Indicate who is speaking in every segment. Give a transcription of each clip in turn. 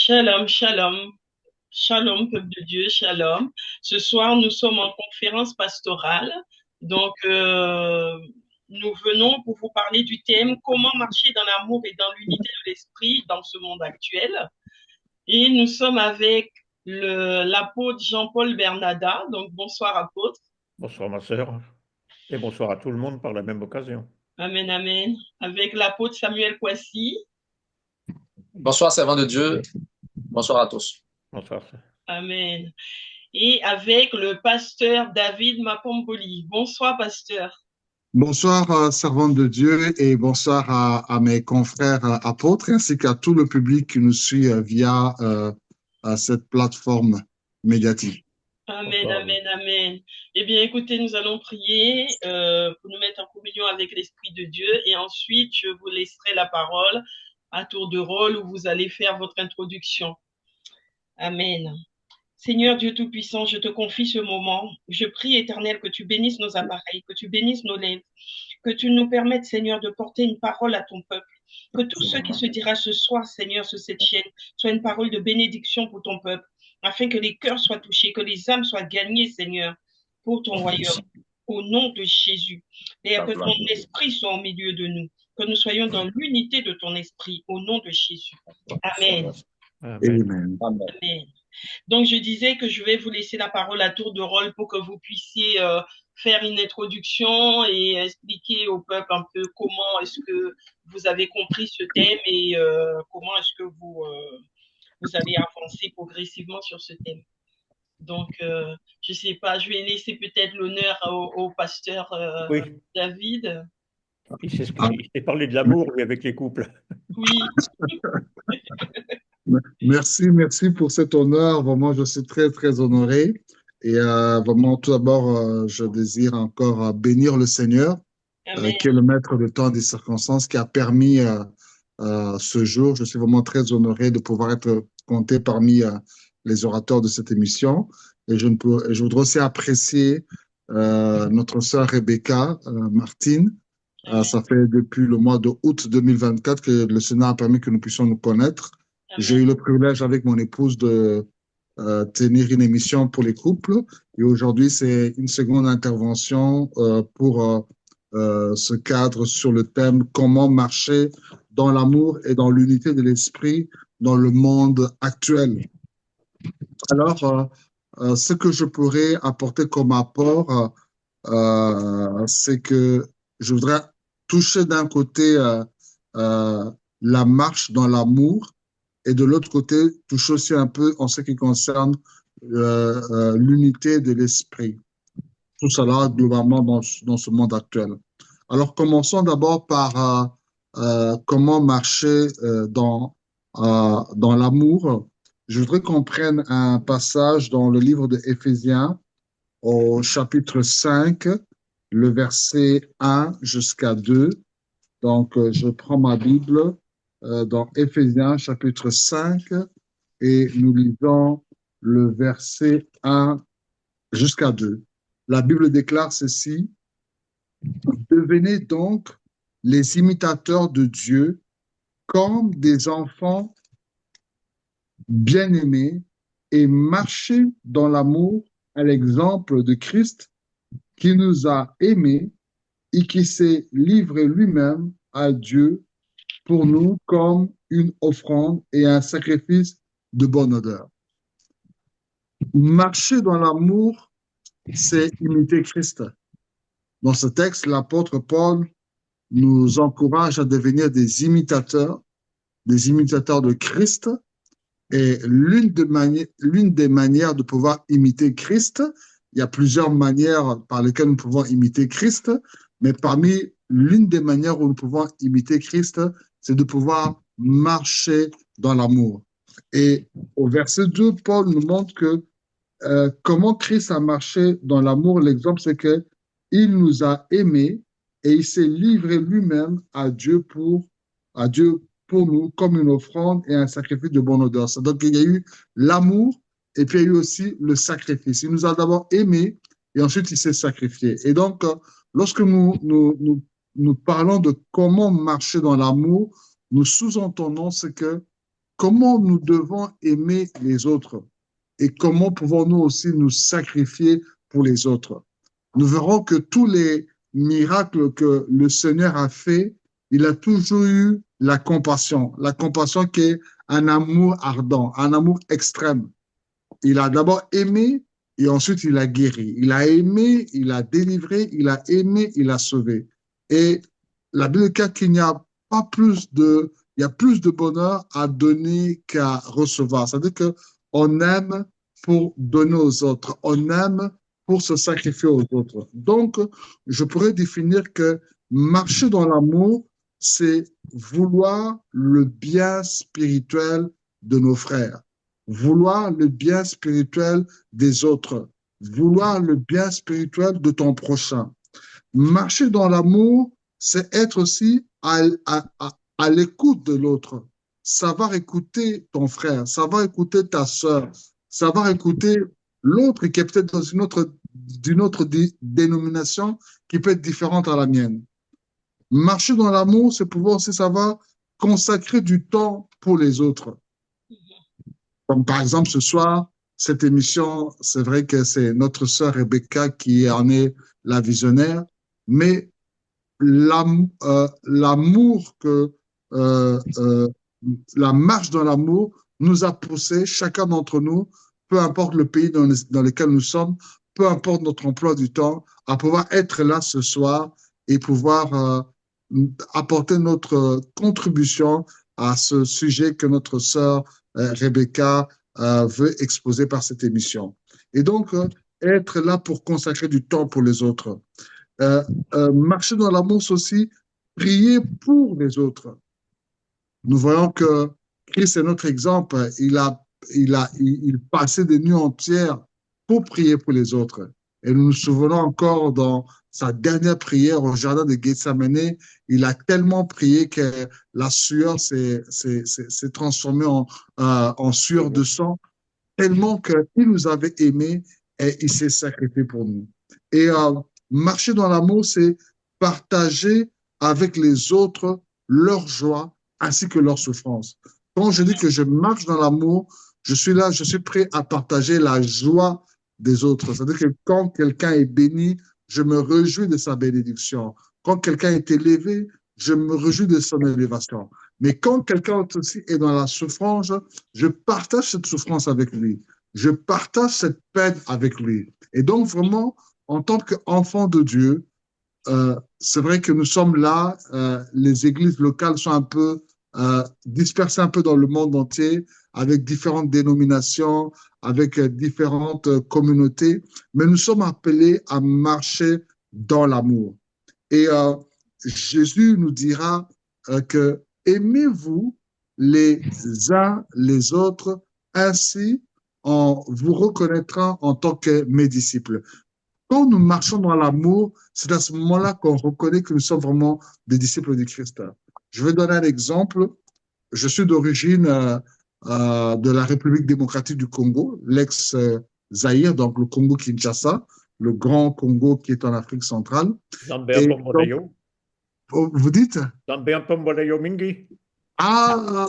Speaker 1: Shalom, shalom, shalom, peuple de Dieu, shalom. Ce soir, nous sommes en conférence pastorale. Donc, nous venons pour vous parler du thème comment marcher dans l'amour et dans l'unité de l'esprit dans ce monde actuel. Et nous sommes avec l'apôtre Jean-Paul Bernada. Donc, bonsoir, apôtre.
Speaker 2: Bonsoir ma sœur et bonsoir à tout le monde par la même occasion.
Speaker 1: Amen, amen. Avec l'apôtre Samuel Kwasi.
Speaker 3: Bonsoir, servant de Dieu. Bonsoir à tous.
Speaker 2: Bonsoir.
Speaker 1: Amen. Et avec le pasteur David Mapomboli. Bonsoir, pasteur.
Speaker 4: Bonsoir, servante de Dieu, et bonsoir à mes confrères apôtres, ainsi qu'à tout le public qui nous suit via cette plateforme médiatique.
Speaker 1: Amen,
Speaker 2: Bonsoir.
Speaker 1: amen, amen. Eh bien, écoutez, nous allons prier pour nous mettre en communion avec l'Esprit de Dieu et ensuite, je vous laisserai la parole à tour de rôle où vous allez faire votre introduction. Amen. Seigneur Dieu Tout-Puissant, je te confie ce moment. Je prie, Éternel, que tu bénisses nos appareils, que tu bénisses nos lèvres, que tu nous permettes, Seigneur, de porter une parole à ton peuple. Que tout ce qui se dira ce soir, Seigneur, sur cette chaîne, soit une parole de bénédiction pour ton peuple, afin que les cœurs soient touchés, que les âmes soient gagnées, Seigneur, pour ton royaume. Au nom de Jésus. Et que ton esprit soit au milieu de nous, que nous soyons dans l'unité de ton esprit, au nom de Jésus. Amen.
Speaker 2: Amen.
Speaker 1: Amen. Donc, je disais que je vais vous laisser la parole à tour de rôle pour que vous puissiez faire une introduction et expliquer au peuple un peu comment est-ce que vous avez compris ce thème et comment est-ce que vous avez avancé progressivement sur ce thème. Donc, je ne sais pas, je vais laisser peut-être l'honneur au pasteur
Speaker 2: Oui,
Speaker 1: David.
Speaker 2: il s'est parlé de l'amour lui avec les couples.
Speaker 1: Oui,
Speaker 4: Merci pour cet honneur. Vraiment, je suis très, très honoré. Et vraiment, tout d'abord, je désire encore bénir le Seigneur,
Speaker 1: amen,
Speaker 4: qui est le maître de temps et des circonstances, qui a permis ce jour. Je suis vraiment très honoré de pouvoir être compté parmi les orateurs de cette émission. Et je voudrais aussi apprécier notre sœur Rebecca Martine. Ça fait depuis le mois de août 2024 que le Sénat a permis que nous puissions nous connaître. J'ai eu le privilège avec mon épouse de tenir une émission pour les couples. Et aujourd'hui, c'est une seconde intervention pour ce cadre sur le thème comment marcher dans l'amour et dans l'unité de l'esprit dans le monde actuel. Alors, ce que je pourrais apporter comme apport, c'est que je voudrais toucher d'un côté la marche dans l'amour et de l'autre côté toucher aussi un peu en ce qui concerne l'unité de l'esprit. Tout cela globalement dans ce monde actuel. Alors, commençons d'abord par comment marcher dans l'amour. Je voudrais qu'on prenne un passage dans le livre de Éphésiens au chapitre 5, le verset 1 jusqu'à 2. Donc, je prends ma Bible dans Éphésiens chapitre 5 et nous lisons le verset 1 jusqu'à 2. La Bible déclare ceci: Devenez donc les imitateurs de Dieu comme des enfants bien-aimés et marchez dans l'amour à l'exemple de Christ qui nous a aimés et qui s'est livré lui-même à Dieu pour nous comme une offrande et un sacrifice de bonne odeur. Marcher dans l'amour, c'est imiter Christ. Dans ce texte, l'apôtre Paul nous encourage à devenir des imitateurs de Christ. Et l'une des manières de pouvoir imiter Christ, il y a plusieurs manières par lesquelles nous pouvons imiter Christ, mais parmi l'une des manières où nous pouvons imiter Christ, c'est de pouvoir marcher dans l'amour. Et au verset 2, Paul nous montre que comment Christ a marché dans l'amour. L'exemple, c'est que il nous a aimés et il s'est livré lui-même à Dieu pour nous comme une offrande et un sacrifice de bonne odeur. Donc, il y a eu l'amour et puis il y a eu aussi le sacrifice. Il nous a d'abord aimés et ensuite il s'est sacrifié. Et donc, lorsque nous parlons de comment marcher dans l'amour, nous sous-entendons ce que comment nous devons aimer les autres et comment pouvons-nous aussi nous sacrifier pour les autres. Nous verrons que tous les miracles que le Seigneur a fait, il a toujours eu la compassion qui est un amour ardent, un amour extrême. Il a d'abord aimé et ensuite il a guéri. Il a aimé, il a délivré, il a aimé, il a sauvé. Et la Bible dit qu'il n'y a pas plus de, il y a plus de bonheur à donner qu'à recevoir. C'est-à-dire qu'on aime pour donner aux autres. On aime pour se sacrifier aux autres. Donc, je pourrais définir que marcher dans l'amour, c'est vouloir le bien spirituel de nos frères, vouloir le bien spirituel des autres, vouloir le bien spirituel de ton prochain. Marcher dans l'amour, c'est être aussi à l'écoute de l'autre, savoir écouter ton frère, savoir écouter ta sœur, savoir écouter l'autre qui est peut-être dans d'une autre dénomination qui peut être différente à la mienne. Marcher dans l'amour, c'est pouvoir aussi savoir consacrer du temps pour les autres. Comme par exemple ce soir, cette émission, c'est vrai que c'est notre sœur Rebecca qui en est la visionnaire, mais l'amour euh, euh, la marche dans l'amour nous a poussé, chacun d'entre nous, peu importe le pays dans lequel nous sommes, peu importe notre emploi du temps, à pouvoir être là ce soir et pouvoir apporter notre contribution à ce sujet que notre sœur Rebecca veut exposer par cette émission. Et donc, être là pour consacrer du temps pour les autres. Marcher dans l'amour, c'est aussi prier pour les autres. Nous voyons que Christ est notre exemple. Il passait des nuits entières pour prier pour les autres. Et nous nous souvenons encore dans sa dernière prière au jardin de Gethsemane, il a tellement prié que la sueur s'est transformée en sueur de sang, tellement qu'il nous avait aimés et il s'est sacrifié pour nous. Et marcher dans l'amour, c'est partager avec les autres leur joie ainsi que leur souffrance. Quand je dis que je marche dans l'amour, je suis là, je suis prêt à partager la joie des autres. C'est-à-dire que quand quelqu'un est béni, je me réjouis de sa bénédiction. Quand quelqu'un est élevé, je me réjouis de son élévation. Mais quand quelqu'un aussi est dans la souffrance, je partage cette souffrance avec lui. Je partage cette peine avec lui. Et donc, vraiment, en tant qu'enfant de Dieu, c'est vrai que nous sommes là, les églises locales sont un peu dispersées un peu dans le monde entier, avec différentes dénominations, avec différentes communautés, mais nous sommes appelés à marcher dans l'amour. Et Jésus nous dira que aimez-vous les uns les autres, ainsi on vous reconnaîtra en tant que mes disciples. Quand nous marchons dans l'amour, c'est à ce moment-là qu'on reconnaît que nous sommes vraiment des disciples du Christ. Je vais donner un exemple. Je suis d'origine de la République démocratique du Congo, l'ex-Zaïre, donc le Congo-Kinshasa, le grand Congo qui est en Afrique centrale. Et donc, vous dites?
Speaker 2: Mingi.
Speaker 4: Ah,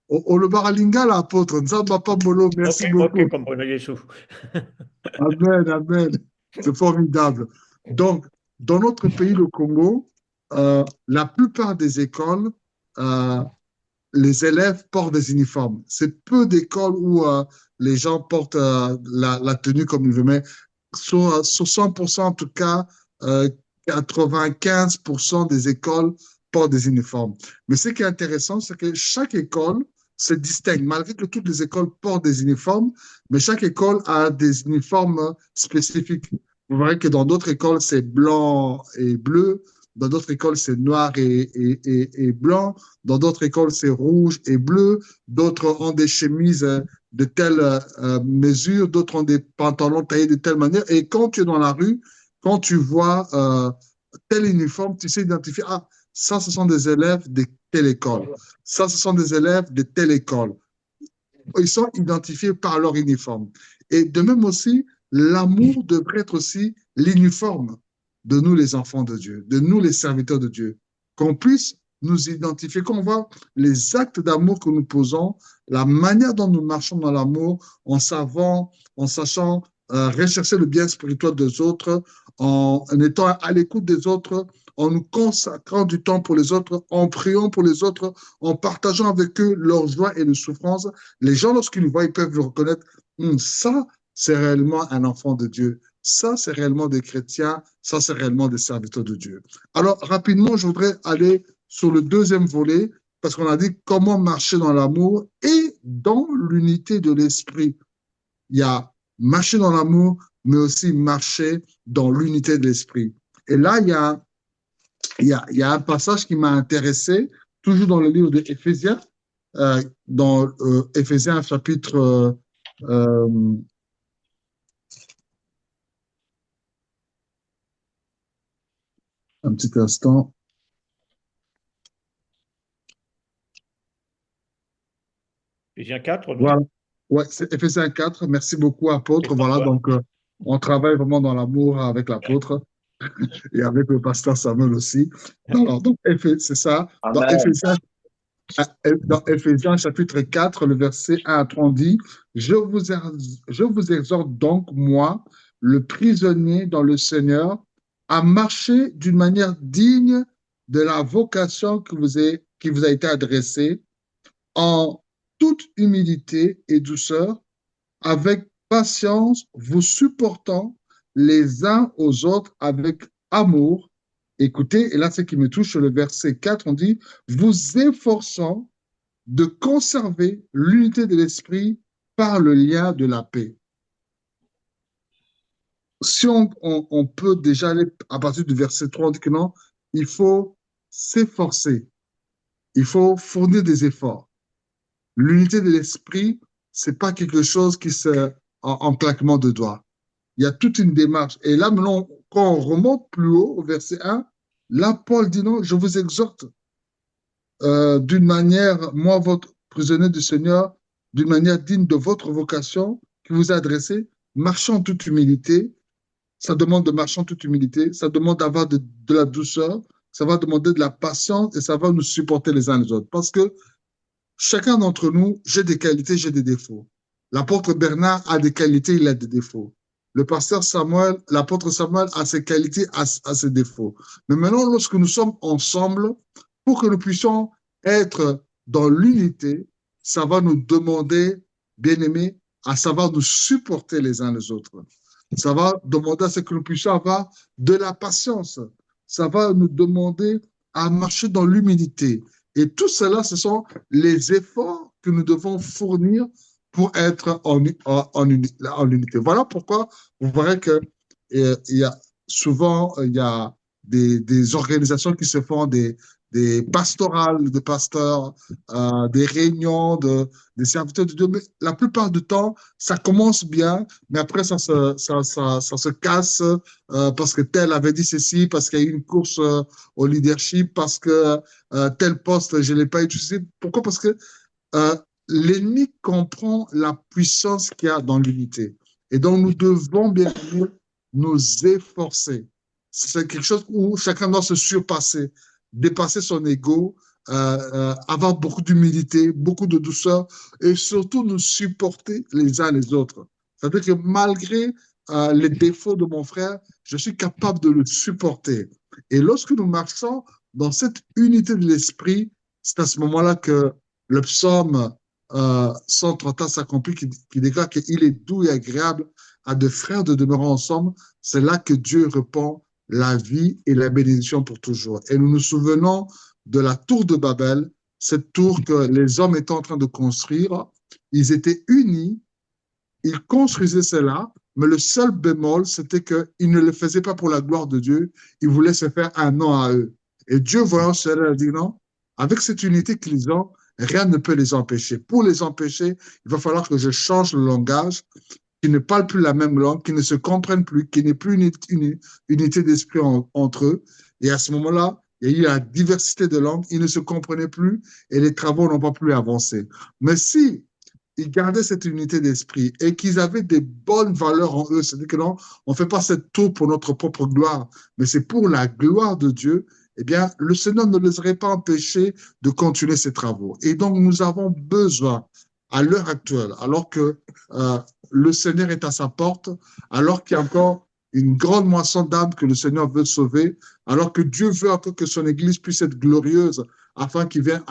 Speaker 4: Olobara Lingala, apôtre. Nzamba Pambolo, merci beaucoup. Amen, amen. C'est formidable. Donc, dans notre pays, le Congo, la plupart des écoles, les élèves portent des uniformes. C'est peu d'écoles où les gens portent la tenue comme ils veulent, mais sur 100% en tout cas, 95% des écoles portent des uniformes. Mais ce qui est intéressant, c'est que chaque école se distingue, malgré que toutes les écoles portent des uniformes, mais chaque école a des uniformes spécifiques. Vous verrez que dans d'autres écoles, c'est blanc et bleu. Dans d'autres écoles, c'est noir et blanc. Dans d'autres écoles, c'est rouge et bleu. D'autres ont des chemises de telle mesure. D'autres ont des pantalons taillés de telle manière. Et quand tu es dans la rue, quand tu vois tel uniforme, tu sais identifier, ah, ça, ce sont des élèves de telle école. Ça, ce sont des élèves de telle école. Ils sont identifiés par leur uniforme. Et de même aussi, l'amour devrait être aussi l'uniforme de nous les enfants de Dieu, de nous les serviteurs de Dieu, qu'on puisse nous identifier, quand on voit les actes d'amour que nous posons, la manière dont nous marchons dans l'amour, en sachant rechercher le bien spirituel des autres, en étant à l'écoute des autres, en nous consacrant du temps pour les autres, en priant pour les autres, en partageant avec eux leurs joies et leurs souffrances. Les gens, lorsqu'ils nous voient, ils peuvent le reconnaître. Ça, c'est réellement un enfant de Dieu. Ça, c'est réellement des chrétiens. Ça, c'est réellement des serviteurs de Dieu. Alors, rapidement, je voudrais aller sur le deuxième volet, parce qu'on a dit comment marcher dans l'amour et dans l'unité de l'esprit. Il y a marcher dans l'amour, mais aussi marcher dans l'unité de l'esprit. Et là, il y a un passage qui m'a intéressé, toujours dans le livre d'Éphésiens, dans Éphésiens chapitre un petit instant.
Speaker 2: Éphésiens 4, non?
Speaker 4: Voilà. Ouais, c'est Éphésiens 4. Merci beaucoup, apôtre. Voilà, donc on travaille vraiment dans l'amour avec l'apôtre et avec le pasteur Samuel aussi. Alors, donc, c'est ça.
Speaker 3: Amen.
Speaker 4: Dans Éphésiens chapitre 4, le verset 1 à 3, on dit, je vous exhorte donc, moi, le prisonnier dans le Seigneur, à marcher d'une manière digne de la vocation qui vous a été adressée, en toute humilité et douceur, avec patience, vous supportant les uns aux autres avec amour. Écoutez, et là, ce qui me touche, sur le verset 4, on dit, vous efforçant de conserver l'unité de l'esprit par le lien de la paix. Si on peut déjà aller à partir du verset 3, on dit que non, il faut s'efforcer, il faut fournir des efforts. L'unité de l'esprit, c'est pas quelque chose qui se en claquement de doigts. Il y a toute une démarche. Et là, maintenant, quand on remonte plus haut, au verset 1, là, Paul dit non, je vous exhorte d'une manière, moi, votre prisonnier du Seigneur, d'une manière digne de votre vocation qui vous est adressée, marchez en toute humilité. Ça demande de marcher en toute humilité, ça demande d'avoir de la douceur, ça va demander de la patience et ça va nous supporter les uns les autres. Parce que chacun d'entre nous, j'ai des qualités, j'ai des défauts. L'apôtre Bernard a des qualités, il a des défauts. Le pasteur Samuel, l'apôtre Samuel a ses qualités, a ses défauts. Mais maintenant, lorsque nous sommes ensemble, pour que nous puissions être dans l'unité, ça va nous demander, bien aimés, à savoir nous supporter les uns les autres. Ça va demander à ce que nous puissions avoir de la patience. Ça va nous demander à marcher dans l'humilité. Et tout cela, ce sont les efforts que nous devons fournir pour être en unité. Voilà pourquoi vous verrez que il y a souvent il y a des organisations qui se font des pastorales de pasteurs, des réunions des serviteurs de Dieu. Mais la plupart du temps, ça commence bien, mais après, ça se casse parce que tel avait dit ceci, parce qu'il y a eu une course au leadership, parce que tel poste, je ne l'ai pas utilisé. Pourquoi? Parce que euh, l'ennemi comprend la puissance qu'il y a dans l'unité. Et donc, nous devons bien nous efforcer. C'est quelque chose où chacun doit se surpasser, dépasser son ego, avoir beaucoup d'humilité, beaucoup de douceur et surtout nous supporter les uns les autres. C'est-à-dire que malgré les défauts de mon frère, je suis capable de le supporter. Et lorsque nous marchons dans cette unité de l'esprit, c'est à ce moment-là que le psaume 131 s'accomplit qui déclare qu'il est doux et agréable à deux frères de demeurer ensemble. C'est là que Dieu répand la vie et la bénédiction pour toujours. Et nous nous souvenons de la tour de Babel, cette tour que les hommes étaient en train de construire. Ils étaient unis, ils construisaient cela, mais le seul bémol, c'était qu'ils ne le faisaient pas pour la gloire de Dieu, ils voulaient se faire un nom à eux. Et Dieu, voyant cela, a dit non, avec cette unité qu'ils ont, rien ne peut les empêcher. Pour les empêcher, il va falloir que je change le langage, qu'ils ne parlent plus la même langue, qu'ils ne se comprennent plus, qu'il n'y ait plus une unité d'esprit entre eux. Et à ce moment-là, il y a eu la diversité de langues, ils ne se comprenaient plus et les travaux n'ont pas pu avancer. Mais si ils gardaient cette unité d'esprit et qu'ils avaient des bonnes valeurs en eux, c'est-à-dire que non, on ne fait pas cette tour pour notre propre gloire, mais c'est pour la gloire de Dieu, eh bien, le Seigneur ne les aurait pas empêchés de continuer ces travaux. Et donc, nous avons besoin, à l'heure actuelle, alors que euh, le Seigneur est à sa porte, alors qu'il y a encore une grande moisson d'âmes que le Seigneur veut sauver, alors que Dieu veut encore que son Église puisse être glorieuse afin qu'il vienne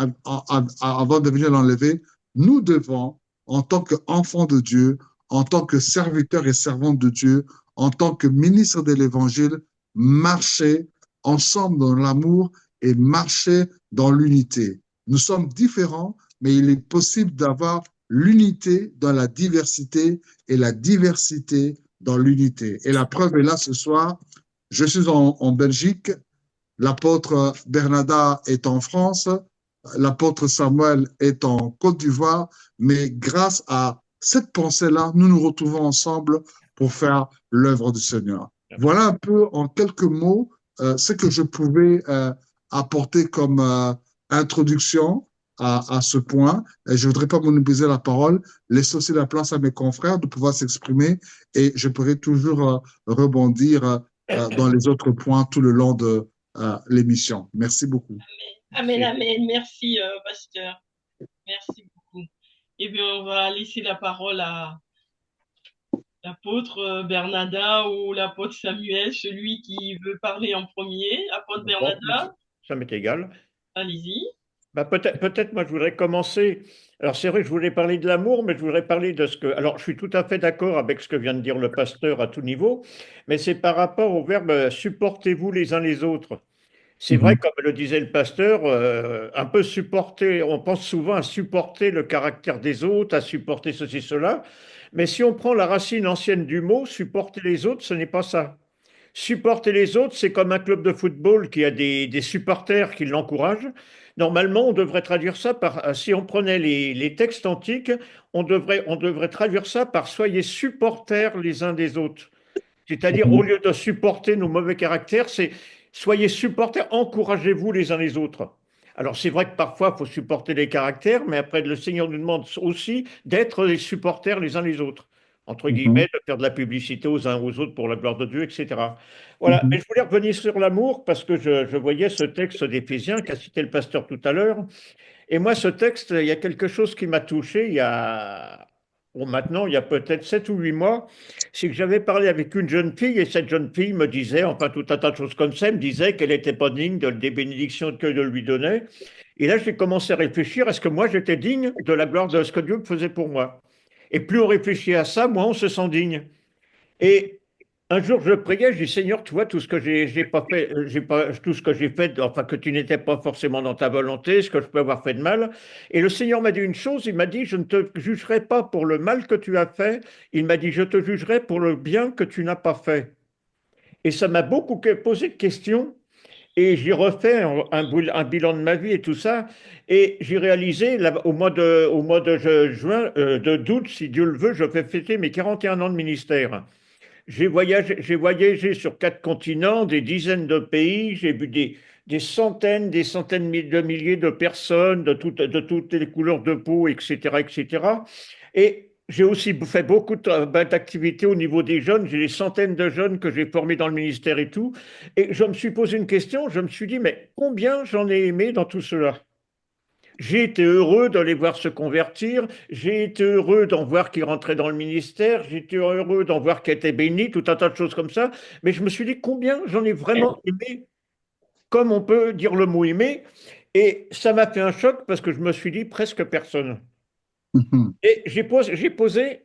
Speaker 4: avant de venir l'enlever, nous devons, en tant qu'enfants de Dieu, en tant que serviteurs et servantes de Dieu, en tant que ministres de l'Évangile, marcher ensemble dans l'amour et marcher dans l'unité. Nous sommes différents, mais il est possible d'avoir l'unité dans la diversité et la diversité dans l'unité. Et la preuve est là ce soir. Je suis en Belgique, l'apôtre Bernada est en France, l'apôtre Samuel est en Côte d'Ivoire, mais grâce à cette pensée-là, nous nous retrouvons ensemble pour faire l'œuvre du Seigneur. Voilà un peu en quelques mots ce que je pouvais apporter comme introduction à ce point. Et je ne voudrais pas monopoliser la parole, laisser aussi la place à mes confrères de pouvoir s'exprimer et je pourrai toujours rebondir dans les autres points tout le long de l'émission. Merci beaucoup.
Speaker 1: Amen, amen. Merci, pasteur. Merci beaucoup. Eh bien, on va laisser la parole à l'apôtre Bernada ou l'apôtre Samuel, celui qui veut parler en premier. Apôtre Bernada,
Speaker 2: Ça m'est égal.
Speaker 1: allez-y.
Speaker 2: Bah, peut-être, moi, je voudrais commencer. Alors, c'est vrai que je voulais parler de l'amour, mais je voudrais parler de ce que. Alors, je suis tout à fait d'accord avec ce que vient de dire le pasteur à tout niveau, mais c'est par rapport au verbe supportez-vous les uns les autres. C'est vrai, comme le disait le pasteur, un peu supporter, on pense souvent à supporter le caractère des autres, à supporter ceci, cela, mais si on prend la racine ancienne du mot, supporter les autres, ce n'est pas ça. Supporter les autres, c'est comme un club de football qui a des supporters qui l'encouragent. Normalement, on devrait traduire ça par, si on prenait les textes antiques, on devrait traduire ça par soyez supporters les uns des autres. C'est-à-dire, au lieu de supporter nos mauvais caractères, c'est soyez supporters, encouragez-vous les uns les autres. Alors, c'est vrai que parfois, il faut supporter les caractères, mais après, le Seigneur nous demande aussi d'être les supporters les uns les autres, entre guillemets, de faire de la publicité aux uns aux autres pour la gloire de Dieu, etc. Voilà, mais je voulais revenir sur l'amour parce que je voyais ce texte d'Éphésiens qu'a cité le pasteur tout à l'heure. Et moi, ce texte, il y a quelque chose qui m'a touché bon, maintenant, il y a peut-être 7 ou 8 mois, c'est que j'avais parlé avec une jeune fille et cette jeune fille me disait, enfin tout un tas de choses comme ça, elle me disait qu'elle n'était pas digne des bénédictions que Dieu lui donnait. Et là, j'ai commencé à réfléchir, est-ce que moi j'étais digne de la gloire de ce que Dieu faisait pour moi? Et plus on réfléchit à ça, moins on se sent digne. Et un jour, je priais, je dis, Seigneur, tu vois, tout ce que j'ai pas fait, tout ce que j'ai fait, enfin, que tu n'étais pas forcément dans ta volonté, ce que je peux avoir fait de mal. Et le Seigneur m'a dit une chose, il m'a dit, je ne te jugerai pas pour le mal que tu as fait, il m'a dit, je te jugerai pour le bien que tu n'as pas fait. Et ça m'a beaucoup posé de questions. Et j'ai refait un bilan de ma vie et tout ça. Et j'ai réalisé, là, au mois de juin, d'août, si Dieu le veut, je vais fêter mes 41 ans de ministère. J'ai voyagé sur 4 continents, des dizaines de pays, j'ai vu des centaines de milliers de personnes de toutes les couleurs de peau, etc., etc. Et j'ai aussi fait beaucoup d'activités au niveau des jeunes. J'ai des centaines de jeunes que j'ai formés dans le ministère et tout. Et je me suis posé une question, je me suis dit, mais combien j'en ai aimé dans tout cela? J'ai été heureux de les voir se convertir, j'ai été heureux d'en voir qui rentraient dans le ministère, j'ai été heureux d'en voir qui étaient bénis, tout un tas de choses comme ça. Mais je me suis dit combien j'en ai vraiment aimé, comme on peut dire le mot aimer. Et ça m'a fait un choc parce que je me suis dit presque personne. Et j'ai posé,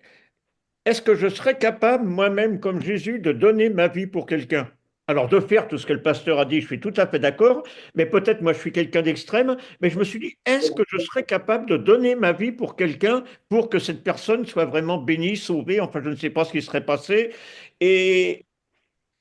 Speaker 2: est-ce que je serais capable, moi-même, comme Jésus, de donner ma vie pour quelqu'un? Alors, de faire tout ce que le pasteur a dit, je suis tout à fait d'accord, mais peut-être moi, je suis quelqu'un d'extrême, mais je me suis dit, est-ce que je serais capable de donner ma vie pour quelqu'un pour que cette personne soit vraiment bénie, sauvée? Enfin, je ne sais pas ce qui serait passé. Et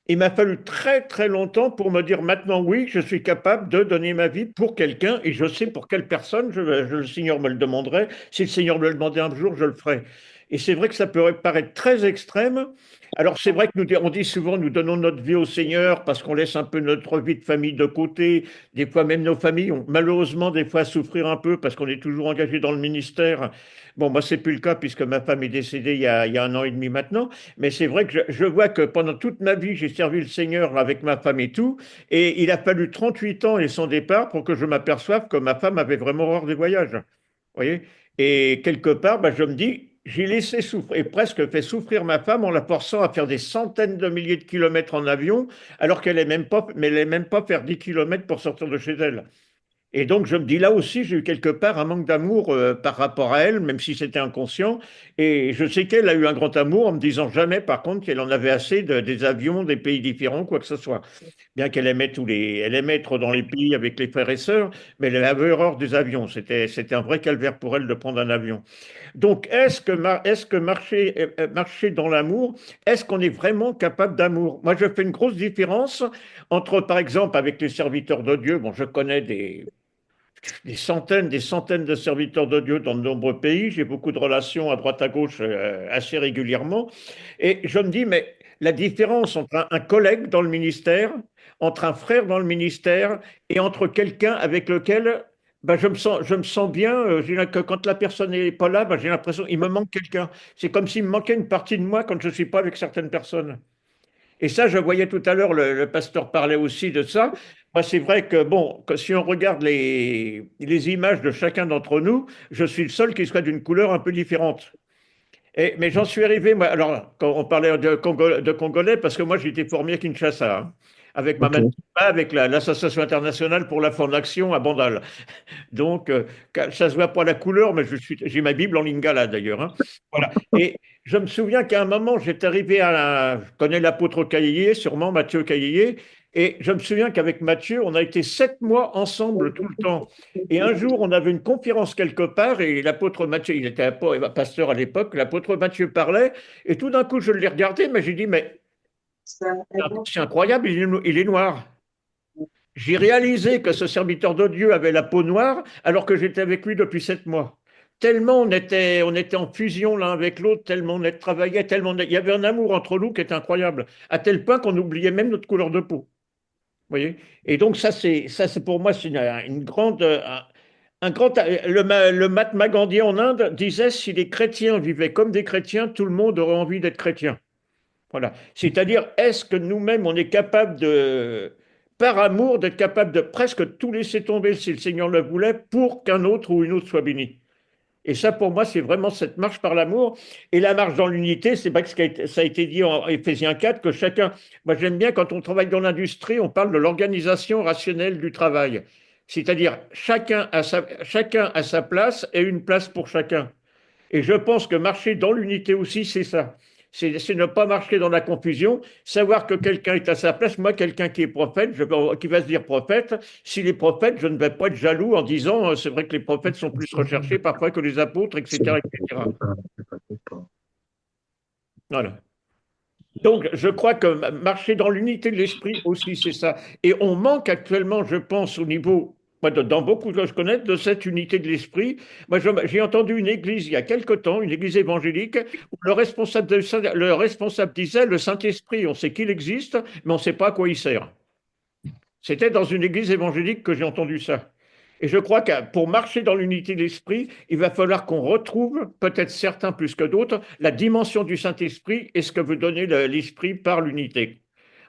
Speaker 2: il m'a fallu très, très longtemps pour me dire, maintenant, oui, je suis capable de donner ma vie pour quelqu'un, et je sais pour quelle personne, le Seigneur me le demanderait. Si le Seigneur me le demandait un jour, je le ferai. Et c'est vrai que ça peut paraître très extrême. Alors c'est vrai que on dit souvent, nous donnons notre vie au Seigneur parce qu'on laisse un peu notre vie de famille de côté. Des fois même nos familles ont malheureusement des fois à souffrir un peu parce qu'on est toujours engagé dans le ministère. Bon, moi c'est plus le cas puisque ma femme est décédée il y a 1 an et demi maintenant. Mais c'est vrai que je vois que pendant toute ma vie, j'ai servi le Seigneur avec ma femme et tout. Et il a fallu 38 ans et son départ pour que je m'aperçoive que ma femme avait vraiment horreur des voyages. Vous voyez? Et quelque part, bah, je me dis, j'ai laissé souffrir, et presque fait souffrir ma femme en la forçant à faire des centaines de milliers de kilomètres en avion, alors qu'elle n'est même pas, mais elle n'est même pas faire 10 kilomètres pour sortir de chez elle. Et donc, je me dis, là aussi, j'ai eu quelque part un manque d'amour par rapport à elle, même si c'était inconscient. Et je sais qu'elle a eu un grand amour en me disant jamais, par contre, qu'elle en avait assez des avions, des pays différents, quoi que ce soit. Bien qu'elle aimait elle aimait être dans les pays avec les frères et sœurs, mais elle avait horreur des avions. C'était un vrai calvaire pour elle de prendre un avion. Donc, est-ce que marcher dans l'amour, est-ce qu'on est vraiment capable d'amour? Moi, je fais une grosse différence entre, par exemple, avec les serviteurs de Dieu. Bon, je connais des centaines de serviteurs de Dieu dans de nombreux pays. J'ai beaucoup de relations à droite à gauche assez régulièrement. Et je me dis, mais la différence entre un collègue dans le ministère, entre un frère dans le ministère et entre quelqu'un avec lequel ben, je me sens bien, que quand la personne n'est pas là, ben, j'ai l'impression qu'il me manque quelqu'un. C'est comme s'il me manquait une partie de moi quand je ne suis pas avec certaines personnes. Et ça, je voyais tout à l'heure, le pasteur parlait aussi de ça. Moi, c'est vrai que, bon, que si on regarde les images de chacun d'entre nous, je suis le seul qui soit d'une couleur un peu différente. Mais j'en suis arrivé, moi, alors, quand on parlait de Congolais, parce que moi, j'ai été formé à Kinshasa, hein, avec ma
Speaker 4: Ok.
Speaker 2: avec l'Association internationale pour la fondation à Bandal. Donc, ça se voit pas la couleur, mais j'ai ma Bible en lingala d'ailleurs, hein. Voilà. Et je me souviens qu'à un moment, j'étais arrivé je connais l'apôtre Caillé, sûrement Mathieu Caillé, et je me souviens qu'avec Mathieu, on a été 7 mois ensemble tout le temps. Et un jour, on avait une conférence quelque part, et l'apôtre Mathieu, il était pasteur à l'époque, l'apôtre Mathieu parlait, et tout d'un coup, je l'ai regardé, mais j'ai dit, mais c'est incroyable, il est noir. J'ai réalisé que ce serviteur de Dieu avait la peau noire alors que j'étais avec lui depuis 7 mois. Tellement on était en fusion l'un avec l'autre, tellement travaillait, il y avait un amour entre nous qui était incroyable, à tel point qu'on oubliait même notre couleur de peau. Vous voyez? Et donc ça c'est pour moi c'est une grande, un grand, le Mahatma Gandhi en Inde disait si les chrétiens vivaient comme des chrétiens, tout le monde aurait envie d'être chrétien. Voilà. C'est-à-dire, est-ce que nous-mêmes, on est capable par amour, d'être capable de presque tout laisser tomber si le Seigneur le voulait pour qu'un autre ou une autre soit béni? Et ça, pour moi, c'est vraiment cette marche par l'amour. Et la marche dans l'unité, c'est pas que ça a été dit en Éphésiens 4, que chacun. Moi, j'aime bien quand on travaille dans l'industrie, on parle de l'organisation rationnelle du travail. C'est-à-dire, chacun a sa place et une place pour chacun. Et je pense que marcher dans l'unité aussi, c'est ça. C'est ne pas marcher dans la confusion, savoir que quelqu'un est à sa place. Moi, quelqu'un qui est prophète, qui va se dire prophète, s'il est prophète, je ne vais pas être jaloux en disant c'est vrai que les prophètes sont plus recherchés parfois que les apôtres, etc., etc. Voilà. Donc, je crois que marcher dans l'unité de l'esprit aussi, c'est ça. Et on manque actuellement, je pense, au niveau, moi, dans beaucoup que je connais, de cette unité de l'esprit. Moi, j'ai entendu une église il y a quelque temps, une église évangélique, où le responsable disait, le Saint-Esprit, on sait qu'il existe, mais on ne sait pas à quoi il sert. C'était dans une église évangélique que j'ai entendu ça. Et je crois que pour marcher dans l'unité d'esprit, il va falloir qu'on retrouve, peut-être certains plus que d'autres, la dimension du Saint-Esprit et ce que veut donner l'Esprit par l'unité.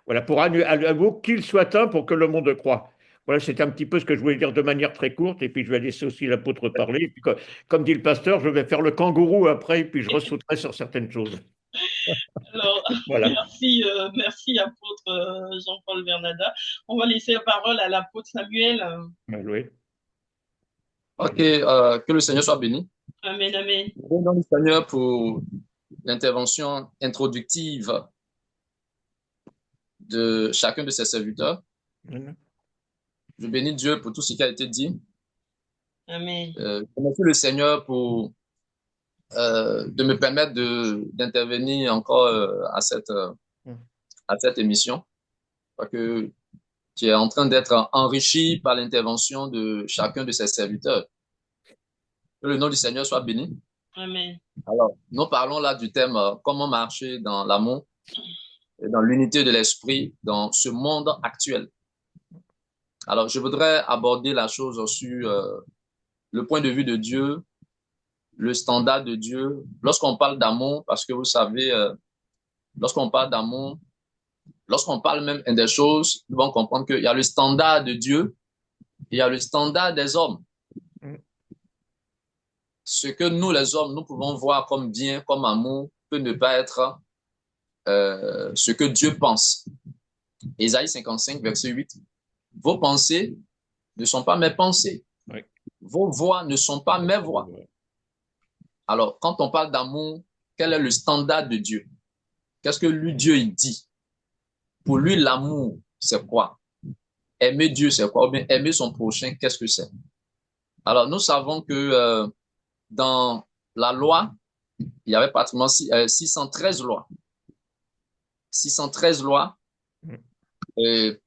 Speaker 2: Voilà, pour à nouveau qu'il soit un pour que le monde croit. Voilà, c'est un petit peu ce que je voulais dire de manière très courte, et puis je vais laisser aussi l'apôtre parler. Et puis, comme dit le pasteur, je vais faire le kangourou après, et puis je ressauterai sur certaines choses.
Speaker 1: Alors,
Speaker 2: Voilà.
Speaker 1: merci apôtre Jean-Paul Bernada. On va laisser la parole à l'apôtre Samuel.
Speaker 2: Oui.
Speaker 3: Ok, que le Seigneur soit béni.
Speaker 1: Amen, amen.
Speaker 3: Merci le Seigneur pour l'intervention introductive de chacun de ses serviteurs. Je bénis Dieu pour tout ce qui a été dit.
Speaker 1: Amen.
Speaker 3: Je remercie le Seigneur pour de me permettre d'intervenir encore à cette émission, parce que tu es en train d'être enrichi par l'intervention de chacun de ses serviteurs. Que le nom du Seigneur soit béni.
Speaker 1: Amen.
Speaker 3: Alors, nous parlons là du thème comment marcher dans l'amour et dans l'unité de l'esprit dans ce monde actuel. Alors, je voudrais aborder la chose sur le point de vue de Dieu, le standard de Dieu. Lorsqu'on parle d'amour, parce que vous savez, lorsqu'on parle d'amour, lorsqu'on parle même des choses, nous devons comprendre qu'il y a le standard de Dieu, et il y a le standard des hommes. Ce que nous, les hommes, nous pouvons voir comme bien, comme amour, peut ne pas être ce que Dieu pense. Ésaïe 55, verset 8. Vos pensées ne sont pas mes pensées. Oui. Vos voix ne sont pas mes voix. Alors, quand on parle d'amour, quel est le standard de Dieu? Qu'est-ce que lui, Dieu, il dit? Pour lui, l'amour, c'est quoi? Aimer Dieu, c'est quoi? Ou bien aimer son prochain, qu'est-ce que c'est? Alors, nous savons que dans la loi, il y avait pratiquement 613 lois. 613 lois. Et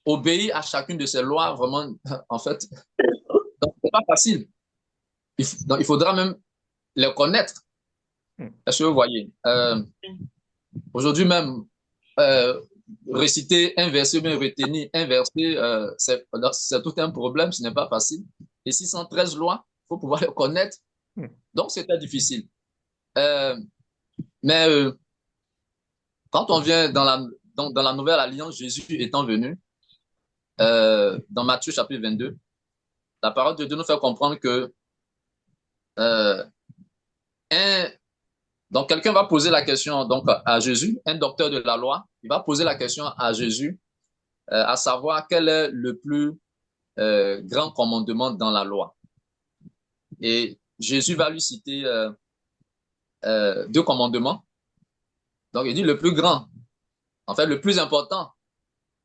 Speaker 3: obéir à chacune de ces lois, vraiment, en fait, c'est pas facile. Donc, il faudra même les connaître. Est-ce que vous voyez? Aujourd'hui même, réciter un verset, bien retenir un verset, c'est tout un problème, ce n'est pas facile. Et 613 lois, il faut pouvoir les connaître. Donc, c'était difficile. Mais quand on vient dans la nouvelle alliance, Jésus étant venu, dans Matthieu chapitre 22, la parole de Dieu nous fait comprendre que donc quelqu'un va poser la question donc à Jésus, un docteur de la loi, il va poser la question à Jésus, à savoir quel est le plus grand commandement dans la loi. Et Jésus va lui citer deux commandements. Donc il dit le plus grand, en fait le plus important,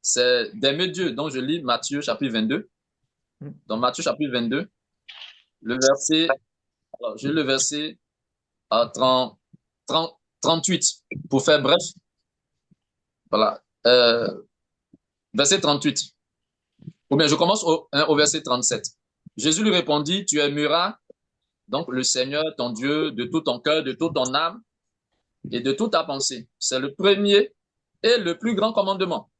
Speaker 3: c'est d'aimer Dieu. Donc je lis Matthieu chapitre 22. Dans Matthieu chapitre 22, je lis le verset 38, pour faire bref. Voilà. Verset 38. Ou bien je commence au verset 37. Jésus lui répondit, tu aimeras donc le Seigneur, ton Dieu, de tout ton cœur, de toute ton âme et de toute ta pensée. C'est le premier et le plus grand commandement.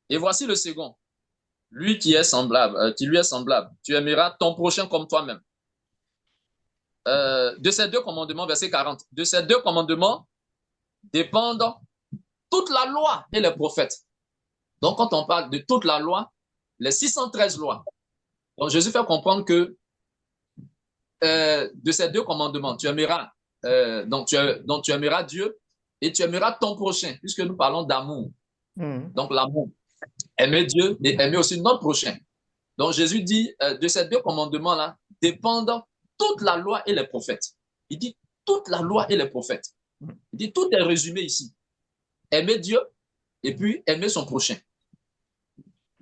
Speaker 3: Et voici le second. Lui qui est semblable, qui lui est semblable. Tu aimeras ton prochain comme toi-même. De ces deux commandements, verset 40, de ces deux commandements dépendent toute la loi et les prophètes. Donc, quand on parle de toute la loi, les 613 lois. Donc, Jésus fait comprendre que de ces deux commandements, tu aimeras, donc tu aimeras Dieu et tu aimeras ton prochain, puisque nous parlons d'amour. Donc, l'amour. Aimer Dieu et aimer aussi notre prochain. Donc, Jésus dit, de ces deux commandements-là dépendent toute la loi et les prophètes. Il dit toute la loi et les prophètes. Il dit tout est résumé ici. Aimer Dieu et puis aimer son prochain.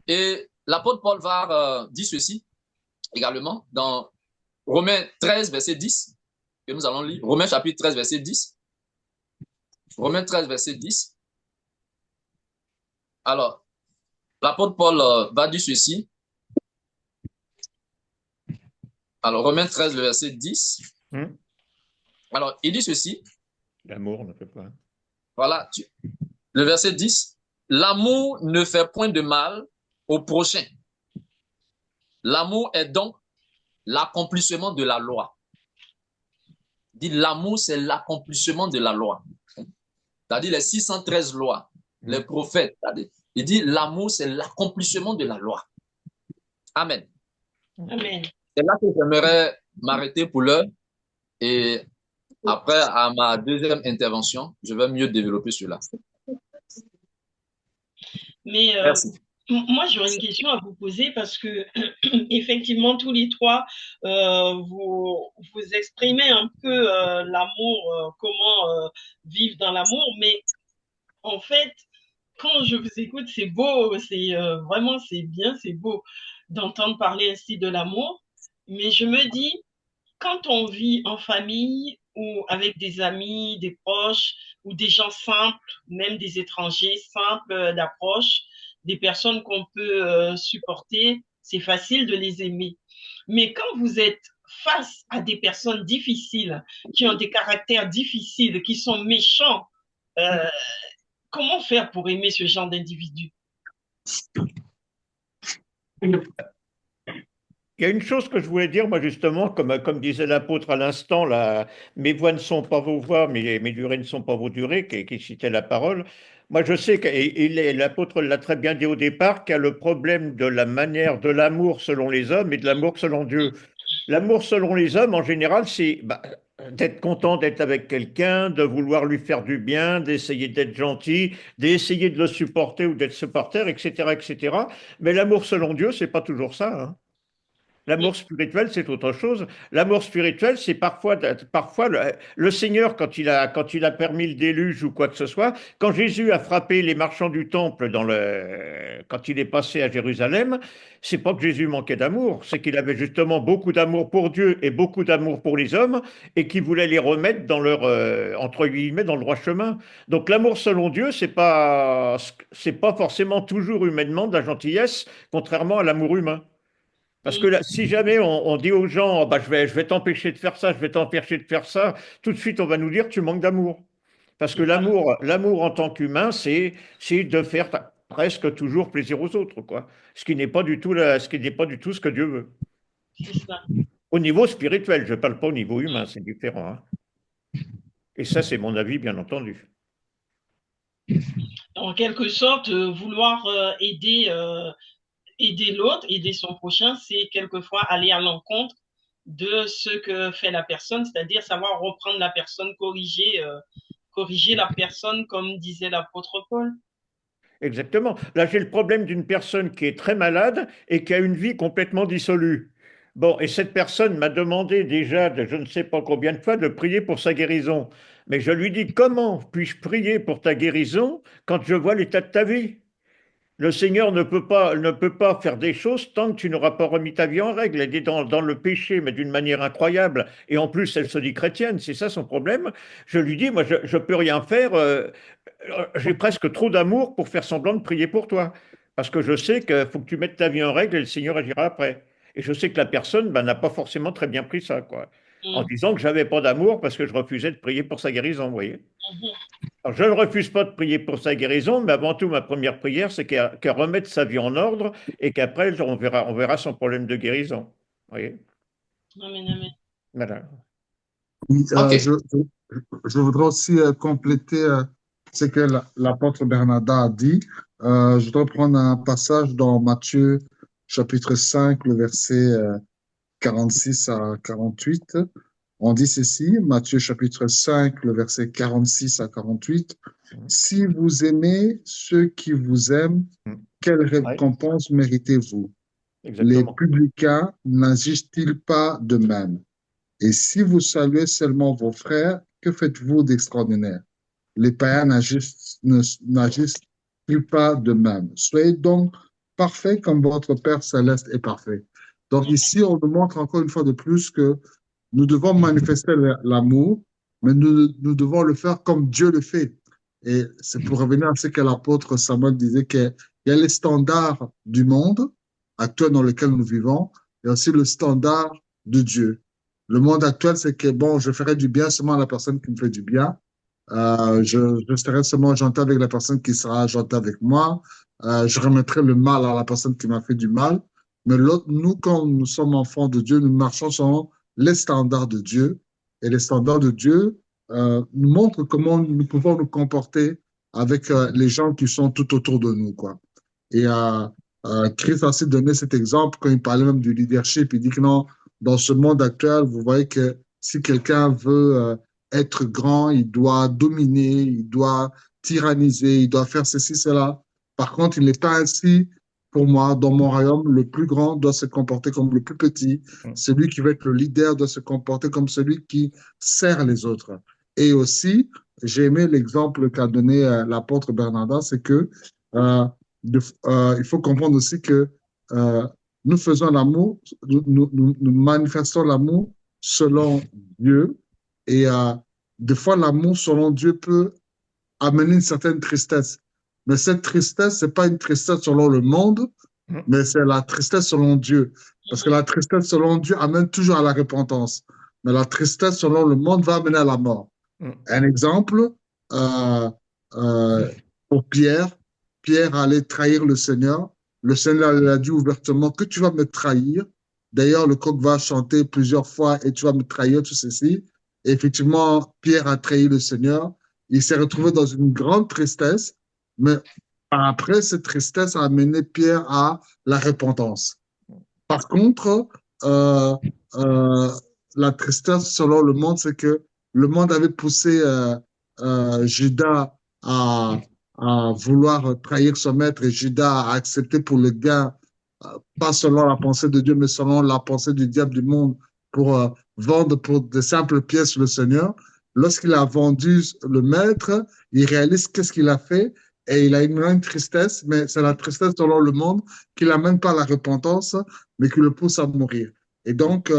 Speaker 3: Et l'apôtre Paul va dire ceci également dans Romains 13, verset 10, que nous allons lire. Romains chapitre 13, verset 10. Romains 13, verset 10. Alors, l'apôtre Paul va dire ceci. Alors, Romains 13, le verset 10. Alors, il dit ceci.
Speaker 2: L'amour ne fait pas.
Speaker 3: Voilà, le verset 10. L'amour ne fait point de mal au prochain. L'amour est donc l'accomplissement de la loi. Il dit l'amour, c'est l'accomplissement de la loi. C'est-à-dire les 613 lois, les prophètes. Il dit l'amour, c'est l'accomplissement de la loi. Amen.
Speaker 1: Amen.
Speaker 3: C'est là que j'aimerais m'arrêter pour l'heure. Et après, à ma deuxième intervention, je vais mieux développer cela.
Speaker 1: Mais moi, j'aurais une question à vous poser parce que, effectivement, tous les trois, vous exprimez un peu l'amour, comment vivre dans l'amour. Mais en fait, quand je vous écoute, c'est beau, c'est vraiment, c'est bien, c'est beau d'entendre parler ainsi de l'amour. Mais je me dis, quand on vit en famille ou avec des amis, des proches ou des gens simples, même des étrangers simples d'approche, des personnes qu'on peut supporter, c'est facile de les aimer. Mais quand vous êtes face à des personnes difficiles, qui ont des caractères difficiles, qui sont méchants, comment faire pour aimer ce genre d'individus?
Speaker 2: Il y a une chose que je voulais dire, moi justement, comme disait l'apôtre à l'instant, là, mes voix ne sont pas vos voix, mes durées ne sont pas vos durées, qui citait la parole. Moi je sais que l'apôtre l'a très bien dit au départ, qu'il y a le problème de la manière de l'amour selon les hommes et de l'amour selon Dieu. L'amour selon les hommes, en général, c'est d'être content d'être avec quelqu'un, de vouloir lui faire du bien, d'essayer d'être gentil, d'essayer de le supporter ou d'être supporter, etc., etc. Mais l'amour selon Dieu, c'est pas toujours ça, hein. L'amour spirituel, c'est autre chose. L'amour spirituel, c'est parfois le Seigneur, quand il a permis le déluge ou quoi que ce soit, quand Jésus a frappé les marchands du temple quand il est passé à Jérusalem, c'est pas que Jésus manquait d'amour, c'est qu'il avait justement beaucoup d'amour pour Dieu et beaucoup d'amour pour les hommes et qu'il voulait les remettre entre guillemets, dans le droit chemin. Donc l'amour selon Dieu, c'est pas forcément toujours humainement de la gentillesse, contrairement à l'amour humain. Parce que là, si jamais on dit aux gens, bah, je vais t'empêcher de faire ça, je vais t'empêcher de faire ça, tout de suite on va nous dire tu manques d'amour. Parce que l'amour en tant qu'humain, c'est de faire presque toujours plaisir aux autres, quoi. Ce qui n'est pas du tout ce qui n'est pas du tout ce que Dieu veut.
Speaker 1: C'est ça.
Speaker 2: Au niveau spirituel, je ne parle pas au niveau humain, c'est différent, hein. Et ça, c'est mon avis, bien entendu.
Speaker 1: En quelque sorte, vouloir aider l'autre, aider son prochain, c'est quelquefois aller à l'encontre de ce que fait la personne, c'est-à-dire savoir reprendre la personne, corriger la personne, comme disait l'apôtre Paul.
Speaker 2: Exactement. Là, j'ai le problème d'une personne qui est très malade et qui a une vie complètement dissolue. Bon, et cette personne m'a demandé déjà, je ne sais pas combien de fois, de prier pour sa guérison. Mais je lui dis, comment puis-je prier pour ta guérison quand je vois l'état de ta vie? Le Seigneur ne peut pas faire des choses tant que tu n'auras pas remis ta vie en règle. Elle est dans le péché, mais d'une manière incroyable. Et en plus, elle se dit chrétienne. C'est ça son problème. Je lui dis, moi, je ne peux rien faire. J'ai presque trop d'amour pour faire semblant de prier pour toi. Parce que je sais qu'il faut que tu mettes ta vie en règle et le Seigneur agira après. Et je sais que la personne n'a pas forcément très bien pris ça, quoi. En disant que j'avais pas d'amour parce que je refusais de prier pour sa guérison, vous voyez. Alors, je ne refuse pas de prier pour sa guérison, mais avant tout, ma première prière, c'est qu'elle remette sa vie en ordre et qu'après, on verra son problème de guérison. Vous voyez.
Speaker 1: Amen, amen.
Speaker 2: Voilà.
Speaker 4: Oui,
Speaker 3: Ok.
Speaker 4: je voudrais aussi compléter ce que l'apôtre Bernarda a dit. Je voudrais prendre un passage dans Matthieu chapitre 5, le verset 46 à 48. On dit ceci, Matthieu chapitre 5, le verset 46 à 48. Si vous aimez ceux qui vous aiment, quelle récompense méritez-vous? Les publicains n'agissent-ils pas de même? Et si vous saluez seulement vos frères, que faites-vous d'extraordinaire? Les païens n'agissent-ils pas de même? Soyez donc parfaits comme votre Père céleste est parfait. Donc ici, on nous montre encore une fois de plus que nous devons manifester l'amour, mais nous devons le faire comme Dieu le fait. Et c'est pour revenir à ce que l'apôtre Samuel disait, qu'il y a les standards du monde actuel dans lequel nous vivons, et aussi le standard de Dieu. Le monde actuel, c'est que, bon, je ferai du bien seulement à la personne qui me fait du bien. Je serai seulement gentil avec la personne qui sera gentille avec moi. Je remettrai le mal à la personne qui m'a fait du mal. Mais l'autre, nous, quand nous sommes enfants de Dieu, nous marchons selon les standards de Dieu. Et les standards de Dieu nous montrent comment nous pouvons nous comporter avec les gens qui sont tout autour de nous, quoi. Et Christ a aussi donné cet exemple quand il parlait même du leadership. Il dit que non, dans ce monde actuel, vous voyez que si quelqu'un veut être grand, il doit dominer, il doit tyranniser, il doit faire ceci, cela. Par contre, il n'est pas ainsi. Pour moi, dans mon royaume, le plus grand doit se comporter comme le plus petit. Celui qui veut être le leader doit se comporter comme celui qui sert les autres. Et aussi, j'ai aimé l'exemple qu'a donné l'apôtre Bernarda, c'est que il faut comprendre aussi que nous faisons l'amour, nous manifestons l'amour selon Dieu. Et des fois, l'amour selon Dieu peut amener une certaine tristesse. Mais cette tristesse, ce n'est pas une tristesse selon le monde, mais c'est la tristesse selon Dieu. Parce que la tristesse selon Dieu amène toujours à la repentance. Mais la tristesse selon le monde va amener à la mort. Un exemple, euh, euh, pour Pierre, Pierre allait trahir le Seigneur. Le Seigneur lui a dit ouvertement que tu vas me trahir. D'ailleurs, le coq va chanter plusieurs fois et tu vas me trahir, tout ceci. Et effectivement, Pierre a trahi le Seigneur. Il s'est retrouvé dans une grande tristesse, mais après, cette tristesse a amené Pierre à la repentance. Par contre, euh, euh, la tristesse selon le monde, c'est que le monde avait poussé Judas à, à vouloir trahir son maître et Judas a accepté pour le gain, pas selon la pensée de Dieu, mais selon la pensée du diable du monde, pour vendre pour de simples pièces le Seigneur. Lorsqu'il a vendu le maître, il réalise qu'est-ce qu'il a fait et il a une grande tristesse, mais c'est la tristesse selon le monde qui l'amène pas à la repentance, mais qui le pousse à mourir. Et donc,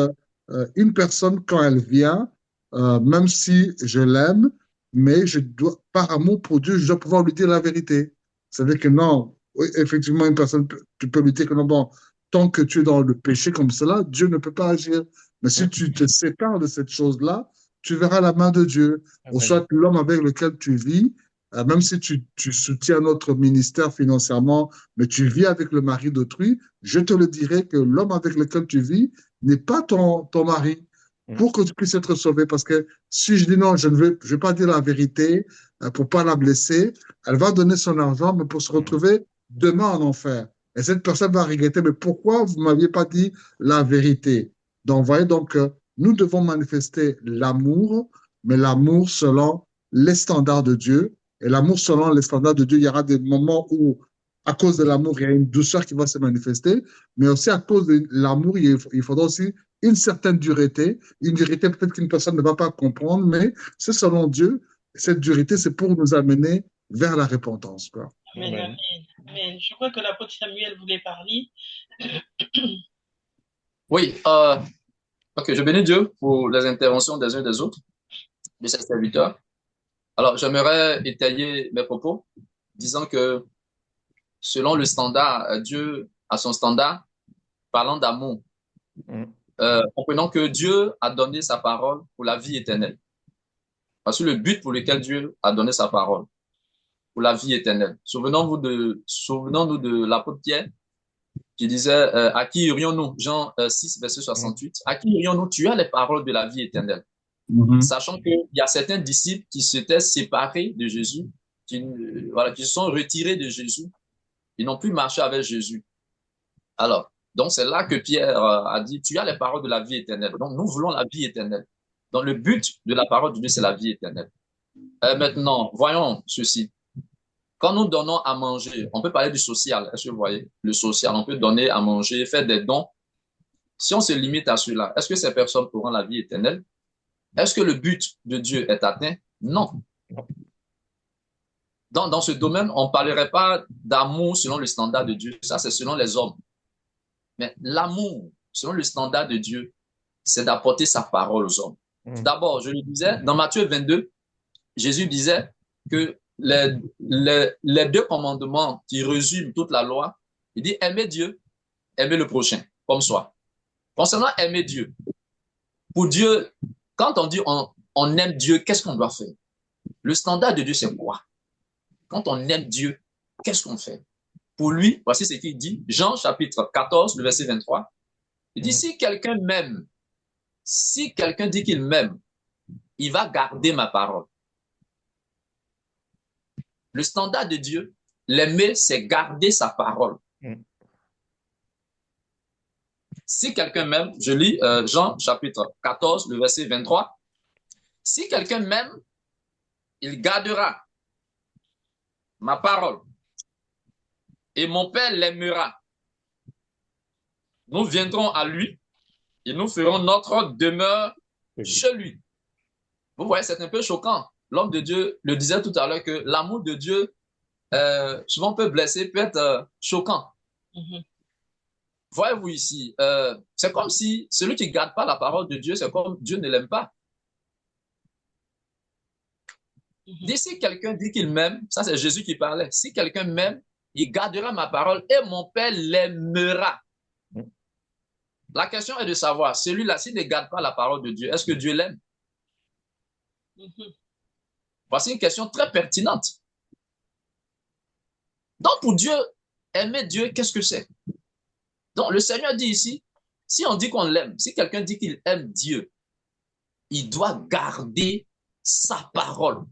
Speaker 4: une personne, quand elle vient, même si je l'aime, mais je dois, par amour pour Dieu, je dois pouvoir lui dire la vérité. C'est-à-dire que non, oui, effectivement, une personne, tu peux lui dire que non, bon, tant que tu es dans le péché comme cela, Dieu ne peut pas agir. Mais si tu te sépares de cette chose-là, tu verras la main de Dieu. Ou soit l'homme avec lequel tu vis, même si tu soutiens notre ministère financièrement, mais tu vis avec le mari d'autrui, je te le dirai que l'homme avec lequel tu vis n'est pas ton mari pour que tu puisses être sauvé. Parce que si je dis non, je ne vais pas dire la vérité pour pas la blesser, elle va donner son argent, mais pour se retrouver demain en enfer. Et cette personne va regretter, mais pourquoi vous ne m'aviez pas dit la vérité? Donc, vous voyez, donc, nous devons manifester l'amour, mais l'amour selon les standards de Dieu. Et l'amour selon les standards de Dieu, il y aura des moments où, à cause de l'amour, il y a une douceur qui va se manifester, mais aussi à cause de l'amour, il faudra aussi une certaine dureté, une dureté peut-être qu'une personne ne va pas comprendre, mais c'est selon Dieu. Cette dureté, c'est pour nous amener vers la repentance. Quoi.
Speaker 1: Amen, amen, amen. Je crois que l'apôtre Samuel voulait parler.
Speaker 3: Oui, ok, je bénis Dieu pour les interventions des uns et des autres, de ces serviteurs. Alors, j'aimerais étayer mes propos, disant que selon le standard, Dieu a son standard, parlant d'amour, comprenant que Dieu a donné sa parole pour la vie éternelle. Parce que le but pour lequel Dieu a donné sa parole, pour la vie éternelle. Souvenons-nous de l'apôtre Pierre, qui disait, à qui irions-nous? Jean 6, verset 68. À qui irions-nous? Tu as les paroles de la vie éternelle. Sachant qu'il y a certains disciples qui s'étaient séparés de Jésus, qui se sont retirés de Jésus. Ils n'ont plus marché avec Jésus. Alors, donc c'est là que Pierre a dit, tu as les paroles de la vie éternelle. Donc nous voulons la vie éternelle. Donc le but de la parole de Dieu, c'est la vie éternelle. Maintenant, voyons ceci. Quand nous donnons à manger, on peut parler du social. Est-ce que vous voyez? Le social, on peut donner à manger, faire des dons. Si on se limite à cela, est-ce que ces personnes auront la vie éternelle? Est-ce que le but de Dieu est atteint? Non. Dans ce domaine, on ne parlerait pas d'amour selon le standard de Dieu. Ça, c'est selon les hommes. Mais l'amour, selon le standard de Dieu, c'est d'apporter sa parole aux hommes. D'abord, je le disais, dans Matthieu 22, Jésus disait que les deux commandements qui résument toute la loi, il dit aimer Dieu, aimer le prochain, comme soi. Concernant aimer Dieu, pour Dieu, quand on dit on aime Dieu, qu'est-ce qu'on doit faire? Le standard de Dieu, c'est quoi? Quand on aime Dieu, qu'est-ce qu'on fait? Pour lui, voici ce qu'il dit, Jean chapitre 14, le verset 23. Il dit, si quelqu'un m'aime, si quelqu'un dit qu'il m'aime, il va garder ma parole. Le standard de Dieu, l'aimer, c'est garder sa parole. Si quelqu'un m'aime, je lis Jean chapitre 14, le verset 23. Si quelqu'un m'aime, il gardera ma parole. Et mon Père l'aimera. Nous viendrons à lui et nous ferons notre demeure chez lui. Vous voyez, c'est un peu choquant. L'homme de Dieu le disait tout à l'heure que l'amour de Dieu souvent peut blesser, peut être choquant. Voyez-vous ici, c'est comme si celui qui ne garde pas la parole de Dieu, c'est comme Dieu ne l'aime pas. Si quelqu'un dit qu'il m'aime, ça c'est Jésus qui parlait, si quelqu'un m'aime, il gardera ma parole et mon Père l'aimera. La question est de savoir, celui-là, s'il ne garde pas la parole de Dieu, est-ce que Dieu l'aime? Voici une question très pertinente. Donc, pour Dieu, aimer Dieu, qu'est-ce que c'est? Donc, le Seigneur dit ici, si on dit qu'on l'aime, si quelqu'un dit qu'il aime Dieu, il doit garder sa parole.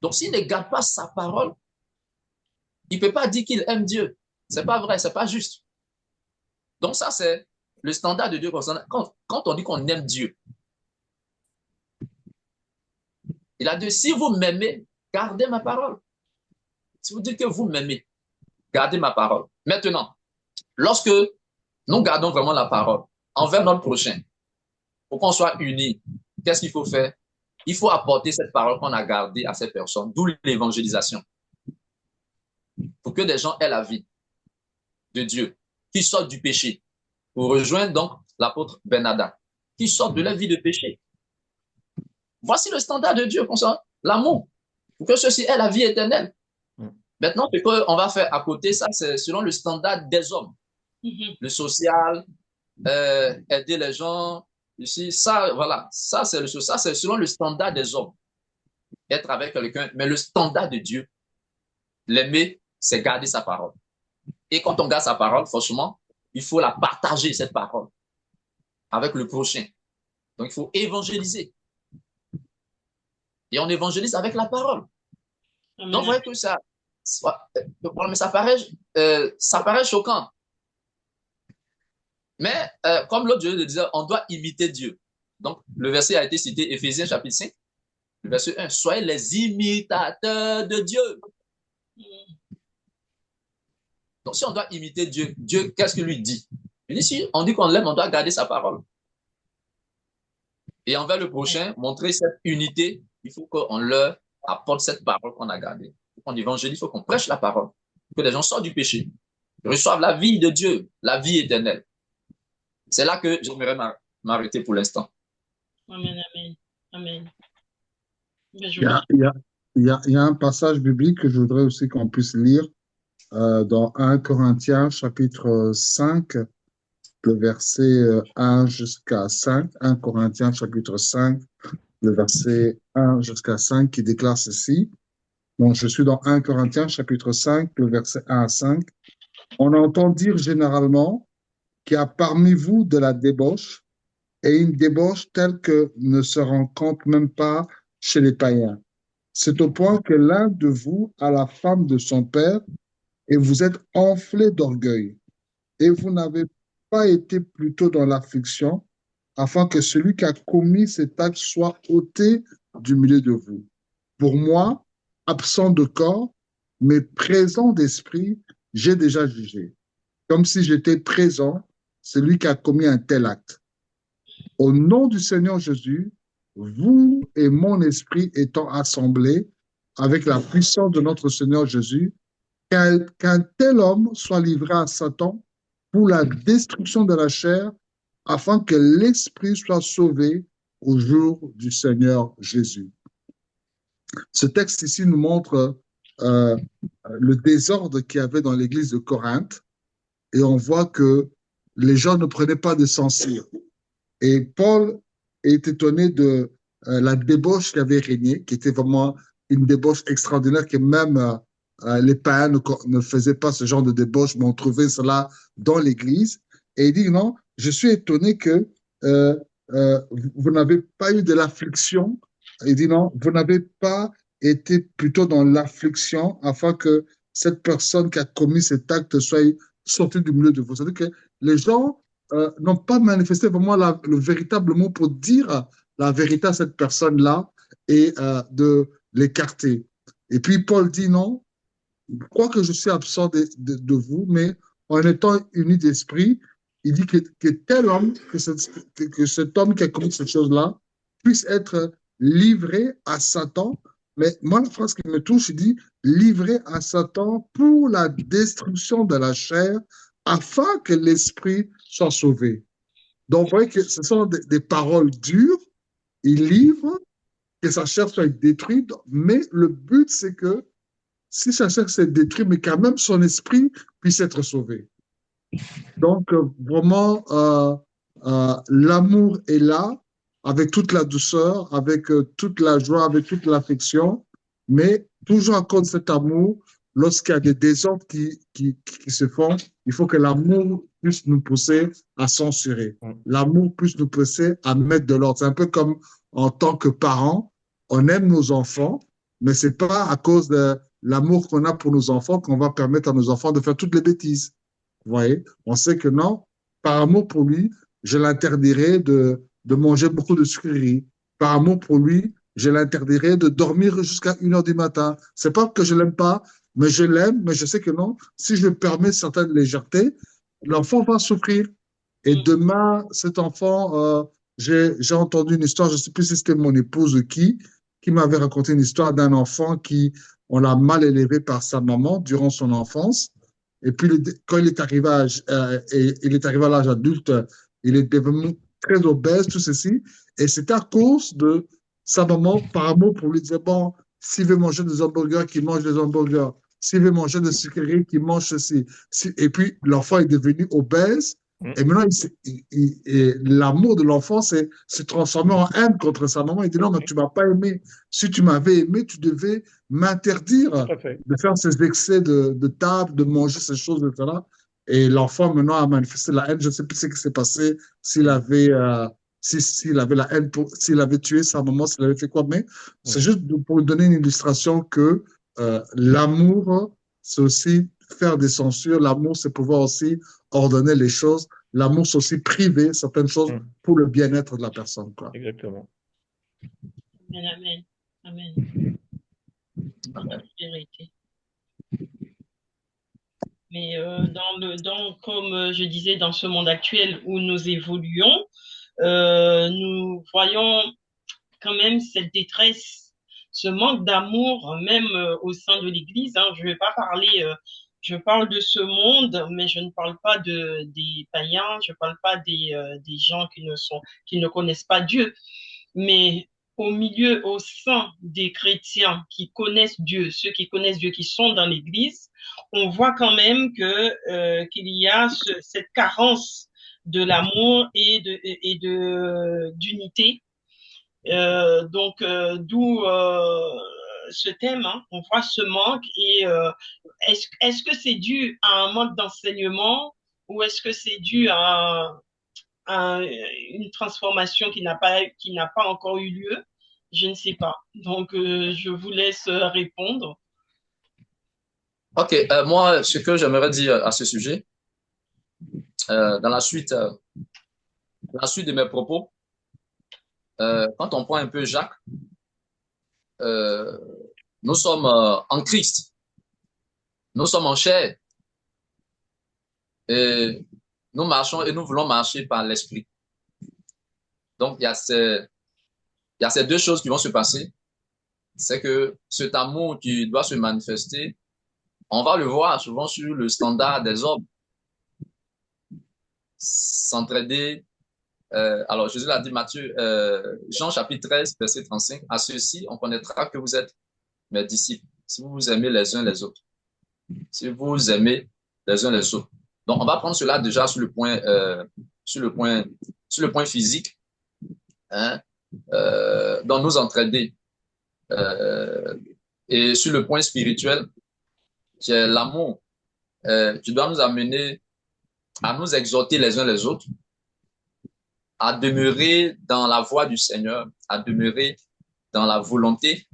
Speaker 3: Donc, s'il ne garde pas sa parole, il ne peut pas dire qu'il aime Dieu. Ce n'est pas vrai, ce n'est pas juste. Donc, ça, c'est le standard de Dieu. Quand on dit qu'on aime Dieu, il a dit, si vous m'aimez, gardez ma parole. Si vous dites que vous m'aimez, gardez ma parole. Maintenant, lorsque nous gardons vraiment la parole envers notre prochain, pour qu'on soit unis, qu'est-ce qu'il faut faire? Il faut apporter cette parole qu'on a gardée à ces personnes, d'où l'évangélisation. Pour que les gens aient la vie de Dieu, qui sortent du péché. Pour rejoindre donc l'apôtre Bernardin, qui sortent de la vie de péché. Voici le standard de Dieu concernant l'amour, pour que ceci ait la vie éternelle. Maintenant, ce qu'on va faire à côté, ça, c'est selon le standard des hommes. Le social, aider les gens, ici, ça, voilà, ça, c'est selon le standard des hommes. Être avec quelqu'un, mais le standard de Dieu, l'aimer, c'est garder sa parole. Et quand on garde sa parole, forcément, il faut la partager, cette parole, avec le prochain. Donc, il faut évangéliser. Et on évangélise avec la parole. Amen. Donc, vous voyez que ça paraît choquant. Mais, comme l'autre Dieu le disait, on doit imiter Dieu. Donc, le verset a été cité, Éphésiens chapitre 5, le verset 1. Soyez les imitateurs de Dieu. Donc, si on doit imiter Dieu, Dieu, qu'est-ce qu'il lui dit? Il dit, si on dit qu'on l'aime, on doit garder sa parole. Et envers le prochain, montrer cette unité, il faut qu'on leur apporte cette parole qu'on a gardée. On évangélise, il faut qu'on prêche la parole. Que les gens sortent du péché, reçoivent la vie de Dieu, la vie éternelle. C'est là que j'aimerais m'arrêter pour l'instant.
Speaker 1: Amen, amen, amen.
Speaker 4: Il y a un passage biblique que je voudrais aussi qu'on puisse lire dans 1 Corinthiens chapitre 5, le verset 1 jusqu'à 5. 1 Corinthiens chapitre 5, le verset 1 jusqu'à 5 qui déclare ceci. Donc, je suis dans 1 Corinthiens chapitre 5, le verset 1 à 5. On entend dire généralement qu'il y a parmi vous de la débauche, et une débauche telle que ne se rencontre même pas chez les païens. C'est au point que l'un de vous a la femme de son père, et vous êtes enflé d'orgueil. Et vous n'avez pas été plutôt dans l'affliction, afin que celui qui a commis cet acte soit ôté du milieu de vous. Pour moi, absent de corps, mais présent d'esprit, j'ai déjà jugé, comme si j'étais présent, celui qui a commis un tel acte. Au nom du Seigneur Jésus, vous et mon esprit étant assemblés avec la puissance de notre Seigneur Jésus, qu'un tel homme soit livré à Satan pour la destruction de la chair, afin que l'esprit soit sauvé au jour du Seigneur Jésus. Ce texte ici nous montre le désordre qu'il y avait dans l'église de Corinthe, et on voit que les gens ne prenaient pas de censure. Et Paul est étonné de la débauche qui avait régné, qui était vraiment une débauche extraordinaire, que même les païens ne faisaient pas ce genre de débauche, mais on trouvait cela dans l'église. Et il dit, non, je suis étonné que vous n'avez pas eu de l'affliction. Il dit, non, vous n'avez pas été plutôt dans l'affliction afin que cette personne qui a commis cet acte soit sortie du milieu de vous. C'est-à-dire que les gens n'ont pas manifesté vraiment le véritable mot pour dire la vérité à cette personne-là et de l'écarter. Et puis Paul dit non, je crois que je suis absent de vous, mais en étant uni d'esprit, il dit que tel homme, que cet homme qui a commis cette chose-là, puisse être livré à Satan. Mais moi, la phrase qui me touche, il dit livré à Satan pour la destruction de la chair, afin que l'esprit soit sauvé. Donc, vous voyez que ce sont des paroles dures. Il livre, que sa chair soit détruite, mais le but, c'est que si sa chair s'est détruite, mais quand même son esprit puisse être sauvé. Donc, vraiment, l'amour est là, avec toute la douceur, avec toute la joie, avec toute l'affection, mais toujours encore cet amour, lorsqu'il y a des désordres qui se font, il faut que l'amour puisse nous pousser à censurer. L'amour puisse nous pousser à mettre de l'ordre. C'est un peu comme en tant que parents, on aime nos enfants, mais c'est pas à cause de l'amour qu'on a pour nos enfants qu'on va permettre à nos enfants de faire toutes les bêtises. Vous voyez, on sait que non, par amour pour lui, je l'interdirai de manger beaucoup de sucreries. Par amour pour lui, je l'interdirai de dormir jusqu'à 1 heure du matin. C'est pas que je l'aime pas, mais je l'aime, mais je sais que non, si je permets certaines légèretés, l'enfant va souffrir. Et demain, cet enfant, j'ai entendu une histoire, je ne sais plus si c'était mon épouse ou qui m'avait raconté une histoire d'un enfant qui, on l'a mal élevé par sa maman durant son enfance. Et puis, quand il est arrivé à l'âge adulte, il est devenu très obèse, tout ceci. Et c'est à cause de sa maman, par amour, pour lui dire, bon, s'il veut manger des hamburgers, qu'il mange des hamburgers. S'il veut manger des sucreries, qu'il mange ceci. Et puis, l'enfant est devenu obèse. Et maintenant, l'amour de l'enfant s'est transformé en haine contre sa maman. Il dit, non, mais tu ne m'as pas aimé. Si tu m'avais aimé, tu devais m'interdire de faire ces excès de table, de manger ces choses, etc. Et l'enfant, maintenant, a manifesté la haine. Je ne sais plus ce qui s'est passé, s'il avait, s'il avait la haine, s'il avait tué sa maman, s'il avait fait quoi. Mais c'est juste pour donner une illustration que l'amour, c'est aussi faire des censures. L'amour, c'est pouvoir aussi ordonner les choses. L'amour, c'est aussi priver certaines choses pour le bien-être de la personne, quoi.
Speaker 2: Exactement.
Speaker 1: Amen. Amen. Amen. Vérité. Mais comme je disais, dans ce monde actuel où nous évoluons, nous voyons quand même cette détresse, ce manque d'amour, même au sein de l'Église. Hein. Je ne vais pas parler, je parle de ce monde, mais je ne parle pas des païens, je ne parle pas des gens qui ne connaissent pas Dieu. Mais au sein des chrétiens qui connaissent Dieu, ceux qui connaissent Dieu, qui sont dans l'Église, on voit quand même qu'il y a cette carence de l'amour et d'unité. D'où ce thème, hein, on voit ce manque. Et est-ce que c'est dû à un manque d'enseignement ou est-ce que c'est dû à une transformation qui n'a pas encore eu lieu? Je ne sais pas. Donc, je vous laisse répondre.
Speaker 3: Ok, moi, ce que j'aimerais dire à ce sujet, dans la suite de mes propos, quand on prend un peu Jacques, nous sommes en Christ, nous sommes en chair, et nous marchons et nous voulons marcher par l'esprit. Donc, il y a ces deux choses qui vont se passer. C'est que cet amour qui doit se manifester, on va le voir souvent sur le standard des hommes. S'entraider. Alors, Jésus l'a dit, Jean chapitre 13, verset 35, à ceux-ci, on connaîtra que vous êtes mes disciples, si vous vous aimez les uns les autres. Si vous vous aimez les uns les autres. Donc, on va prendre cela déjà sur le point physique, hein, dans nous entraider. Et sur le point spirituel, c'est l'amour qui doit nous amener à nous exhorter les uns les autres, à demeurer dans la voie du Seigneur, à demeurer dans la volonté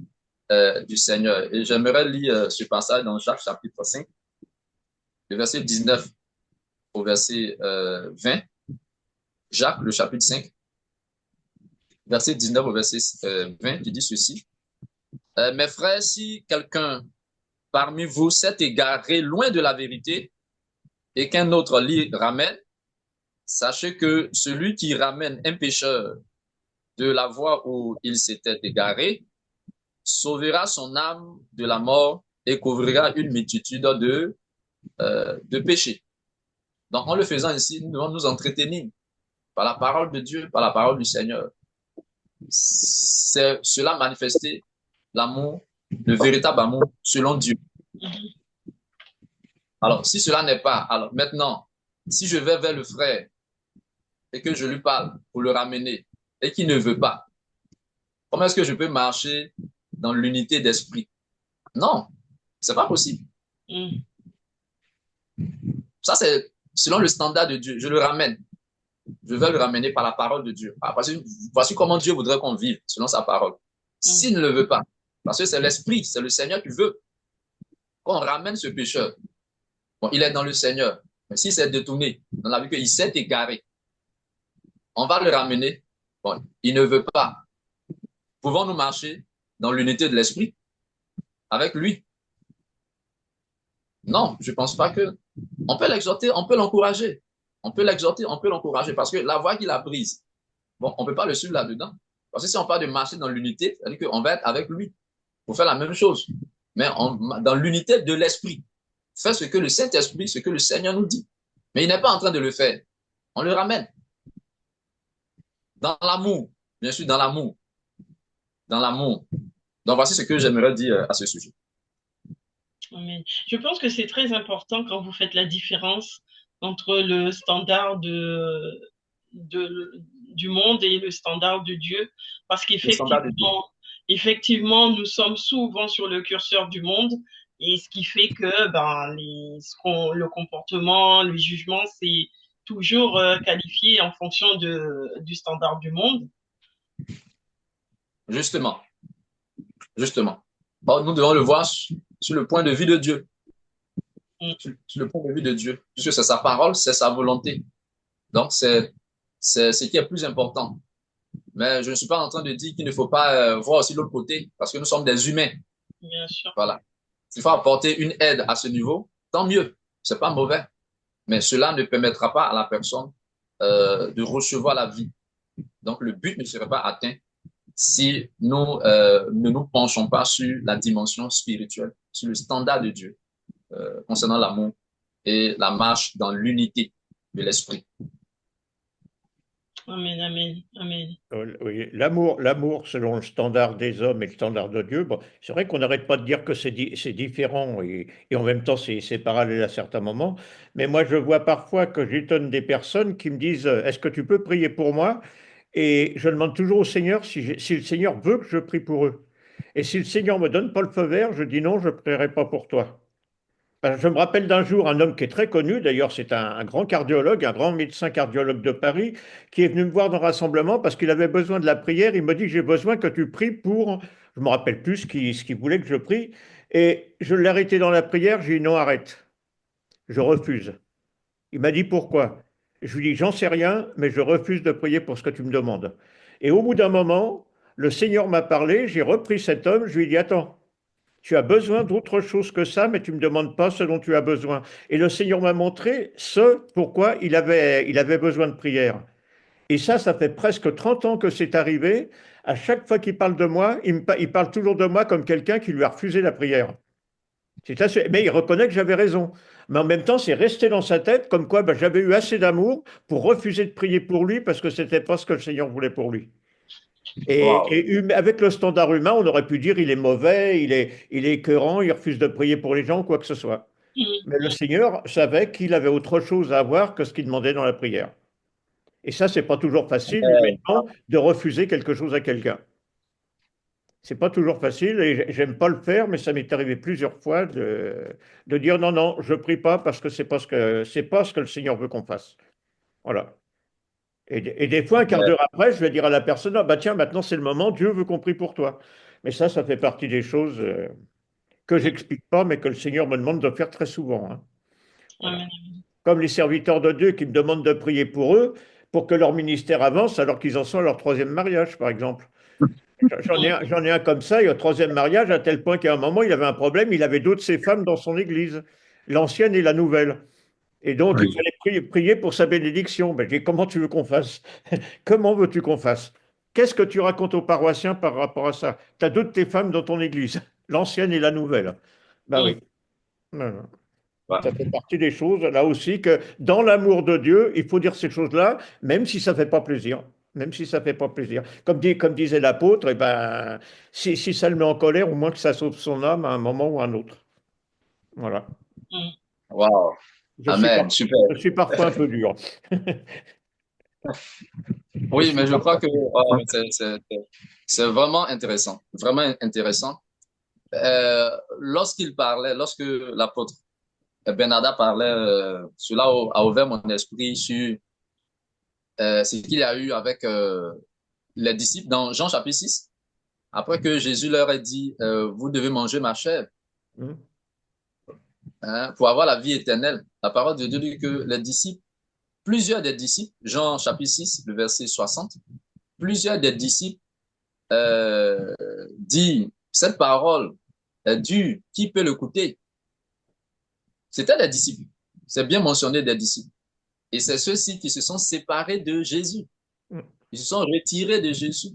Speaker 3: du Seigneur. Et j'aimerais lire ce passage dans Jacques chapitre 5, le verset 19 au verset 20. Jacques, le chapitre 5, verset 19 au verset 20, qui dit ceci. Mes frères, si quelqu'un parmi vous s'est égaré loin de la vérité et qu'un autre l'y ramène, sachez que celui qui ramène un pécheur de la voie où il s'était égaré sauvera son âme de la mort et couvrira une multitude de péchés. Donc, en le faisant ainsi, nous devons nous entretenir par la parole de Dieu, par la parole du Seigneur. C'est cela manifester l'amour, le véritable amour selon Dieu.
Speaker 1: Mhm.
Speaker 3: Alors, si cela n'est pas, alors maintenant, si je vais vers le frère et que je lui parle pour le ramener et qu'il ne veut pas, comment est-ce que je peux marcher dans l'unité d'esprit? Non, c'est pas possible.
Speaker 1: Mhm.
Speaker 3: Ça, c'est selon le standard de Dieu. Je le ramène. Je vais le ramener par la parole de Dieu. Parce que voici comment Dieu voudrait qu'on vive selon sa parole.
Speaker 1: Mhm.
Speaker 3: S'il ne le veut pas, parce que c'est l'esprit, c'est le Seigneur qui veut qu'on ramène ce pécheur. Bon, il est dans le Seigneur. Mais s'il s'est détourné dans la vie, qu'il s'est égaré, on va le ramener. Bon, il ne veut pas. Pouvons-nous marcher dans l'unité de l'esprit avec lui? Non, je ne pense pas que. On peut l'exhorter, on peut l'encourager. On peut l'exhorter, on peut l'encourager parce que la voie qu'il a prise, bon, on ne peut pas le suivre là-dedans. Parce que si on parle de marcher dans l'unité, c'est-à-dire qu'on va être avec lui pour faire la même chose. Mais dans l'unité de l'esprit, faire ce que le Saint-Esprit, ce que le Seigneur nous dit. Mais il n'est pas en train de le faire. On le ramène. Dans l'amour, bien sûr, dans l'amour. Dans l'amour. Donc voici ce que j'aimerais dire à ce sujet.
Speaker 1: Amen. Je pense que c'est très important quand vous faites la différence entre le standard du monde et le standard de Dieu, parce
Speaker 3: Le standard de Dieu.
Speaker 1: qu'effectivement, nous sommes souvent sur le curseur du monde, et ce qui fait que le comportement, le jugement, c'est toujours qualifié en fonction du standard du monde.
Speaker 3: Justement. Justement. Bon, nous devons le voir sur le point de vue de Dieu. Sur le point de vue de Dieu. Puisque c'est sa parole, c'est sa volonté. Donc, c'est ce qui est plus important. Mais je ne suis pas en train de dire qu'il ne faut pas voir aussi l'autre côté, parce que nous sommes des humains.
Speaker 1: Bien sûr.
Speaker 3: Voilà. S'il faut apporter une aide à ce niveau, tant mieux. C'est pas mauvais. Mais cela ne permettra pas à la personne de recevoir la vie. Donc, le but ne serait pas atteint si nous ne nous penchons pas sur la dimension spirituelle, sur le standard de Dieu concernant l'amour et la marche dans l'unité de l'esprit.
Speaker 1: Amen, amen, amen.
Speaker 2: Oui, l'amour selon le standard des hommes et le standard de Dieu, bon, c'est vrai qu'on n'arrête pas de dire que c'est différent et en même temps c'est parallèle à certains moments. Mais moi, je vois parfois que j'étonne des personnes qui me disent, est-ce que tu peux prier pour moi? Et je demande toujours au Seigneur si le Seigneur veut que je prie pour eux. Et si le Seigneur me donne pas le feu vert, je dis non, je ne prierai pas pour toi. Je me rappelle d'un jour un homme qui est très connu, d'ailleurs c'est un grand cardiologue, un grand médecin cardiologue de Paris, qui est venu me voir dans le rassemblement parce qu'il avait besoin de la prière. Il me dit, j'ai besoin que tu pries pour, je me rappelle plus ce qu'il voulait que je prie. Et je l'ai arrêté dans la prière, j'ai dit non, arrête, je refuse. Il m'a dit pourquoi? Je lui ai dit, j'en sais rien, mais je refuse de prier pour ce que tu me demandes. Et au bout d'un moment, le Seigneur m'a parlé, j'ai repris cet homme, je lui ai dit, attends, tu as besoin d'autre chose que ça, mais tu ne me demandes pas ce dont tu as besoin. Et le Seigneur m'a montré ce pourquoi il avait besoin de prière. Et ça fait presque 30 ans que c'est arrivé. À chaque fois qu'il parle de moi, il parle toujours de moi comme quelqu'un qui lui a refusé la prière. Mais il reconnaît que j'avais raison. Mais en même temps, c'est resté dans sa tête comme quoi ben, j'avais eu assez d'amour pour refuser de prier pour lui parce que c'était pas ce que le Seigneur voulait pour lui.
Speaker 3: Wow.
Speaker 2: Avec le standard humain, on aurait pu dire il est mauvais, il est écœurant, il refuse de prier pour les gens, quoi que ce soit. Mais le Seigneur savait qu'il avait autre chose à avoir que ce qu'il demandait dans la prière. Et ça, c'est pas toujours facile, humainement, de refuser quelque chose à quelqu'un. C'est pas toujours facile et j'aime pas le faire, mais ça m'est arrivé plusieurs fois de dire non, non, je prie pas parce que c'est pas ce que le Seigneur veut qu'on fasse. Voilà. Et des fois, un quart d'heure après, je vais dire à la personne, ah, bah tiens, maintenant c'est le moment, Dieu veut qu'on prie pour toi. Mais ça fait partie des choses que j'explique pas, mais que le Seigneur me demande de faire très souvent. Hein. Voilà.
Speaker 1: Amen.
Speaker 2: Comme les serviteurs de Dieu qui me demandent de prier pour eux, pour que leur ministère avance alors qu'ils en sont à leur troisième mariage, par exemple. J'en ai un comme ça, il y a un troisième mariage, à tel point qu'à un moment, il avait un problème, il avait d'autres de ses femmes dans son église, l'ancienne et la nouvelle. Et donc, il
Speaker 4: Oui.
Speaker 2: fallait prier pour sa bénédiction. Ben, j'ai dit, comment tu veux qu'on fasse? Comment veux-tu qu'on fasse? Qu'est-ce que tu racontes aux paroissiens par rapport à ça? Tu as deux de tes femmes dans ton église, l'ancienne et la nouvelle. Ben oui. Non, non. Ça fait partie des choses, là aussi, que dans l'amour de Dieu, il faut dire ces choses-là, même si ça ne fait pas plaisir. Même si ça ne fait pas plaisir. Comme disait l'apôtre, eh ben, si ça le met en colère, au moins que ça sauve son âme à un moment ou à un autre. Voilà.
Speaker 3: Wow. Amen. Super.
Speaker 2: Je suis parfois un peu dur.
Speaker 3: Oui, mais je crois que c'est vraiment intéressant. Vraiment intéressant. Lorsque l'apôtre Bernarda parlait, cela a ouvert mon esprit sur ce qu'il y a eu avec les disciples dans Jean chapitre 6. Après que Jésus leur ait dit, vous devez manger ma chair pour avoir la vie éternelle. La parole de Dieu dit que les disciples, plusieurs des disciples, Jean chapitre 6, le verset 60, plusieurs des disciples disent, cette parole est dure, qui peut l'écouter? C'était des disciples. C'est bien mentionné des disciples. Et c'est ceux-ci qui se sont séparés de Jésus. Ils se sont retirés de Jésus.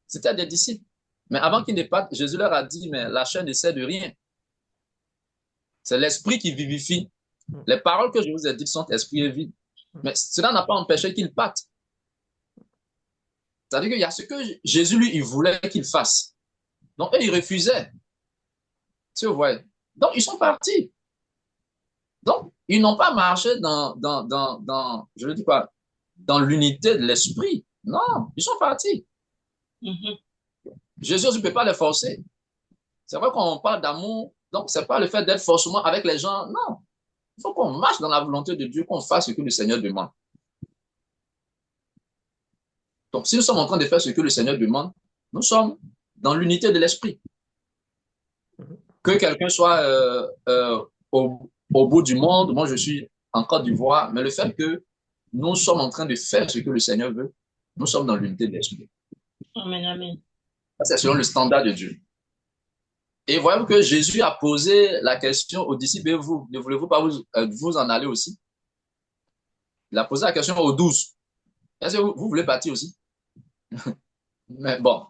Speaker 3: C'était des disciples. Mais avant qu'ils ne partent, Jésus leur a dit, mais la chair ne sert de rien. C'est l'esprit qui vivifie. Les paroles que je vous ai dites sont esprit et vie. Mais cela n'a pas empêché qu'ils partent. C'est-à-dire qu'il y a ce que Jésus, lui, il voulait qu'ils fassent. Donc, eux, ils refusaient. Tu vois. Donc, ils sont partis. Donc, ils n'ont pas marché je ne dis pas, dans l'unité de l'esprit. Non, ils sont partis. Jésus ne peut pas les forcer. C'est vrai qu'on parle d'amour, donc c'est pas le fait d'être forcément avec les gens. Non, il faut qu'on marche dans la volonté de Dieu, qu'on fasse ce que le Seigneur demande. Donc, si nous sommes en train de faire ce que le Seigneur demande, nous sommes dans l'unité de l'esprit. Que quelqu'un soit au bout du monde, moi je suis en Côte d'Ivoire, mais le fait que nous sommes en train de faire ce que le Seigneur veut, nous sommes dans l'unité de l'esprit.
Speaker 1: Amen, amen.
Speaker 3: C'est selon le standard de Dieu. Et voyez-vous que Jésus a posé la question aux disciples, et vous, ne voulez-vous pas vous en aller aussi? Il a posé la question aux 12. Est-ce que vous voulez partir aussi? Mais bon,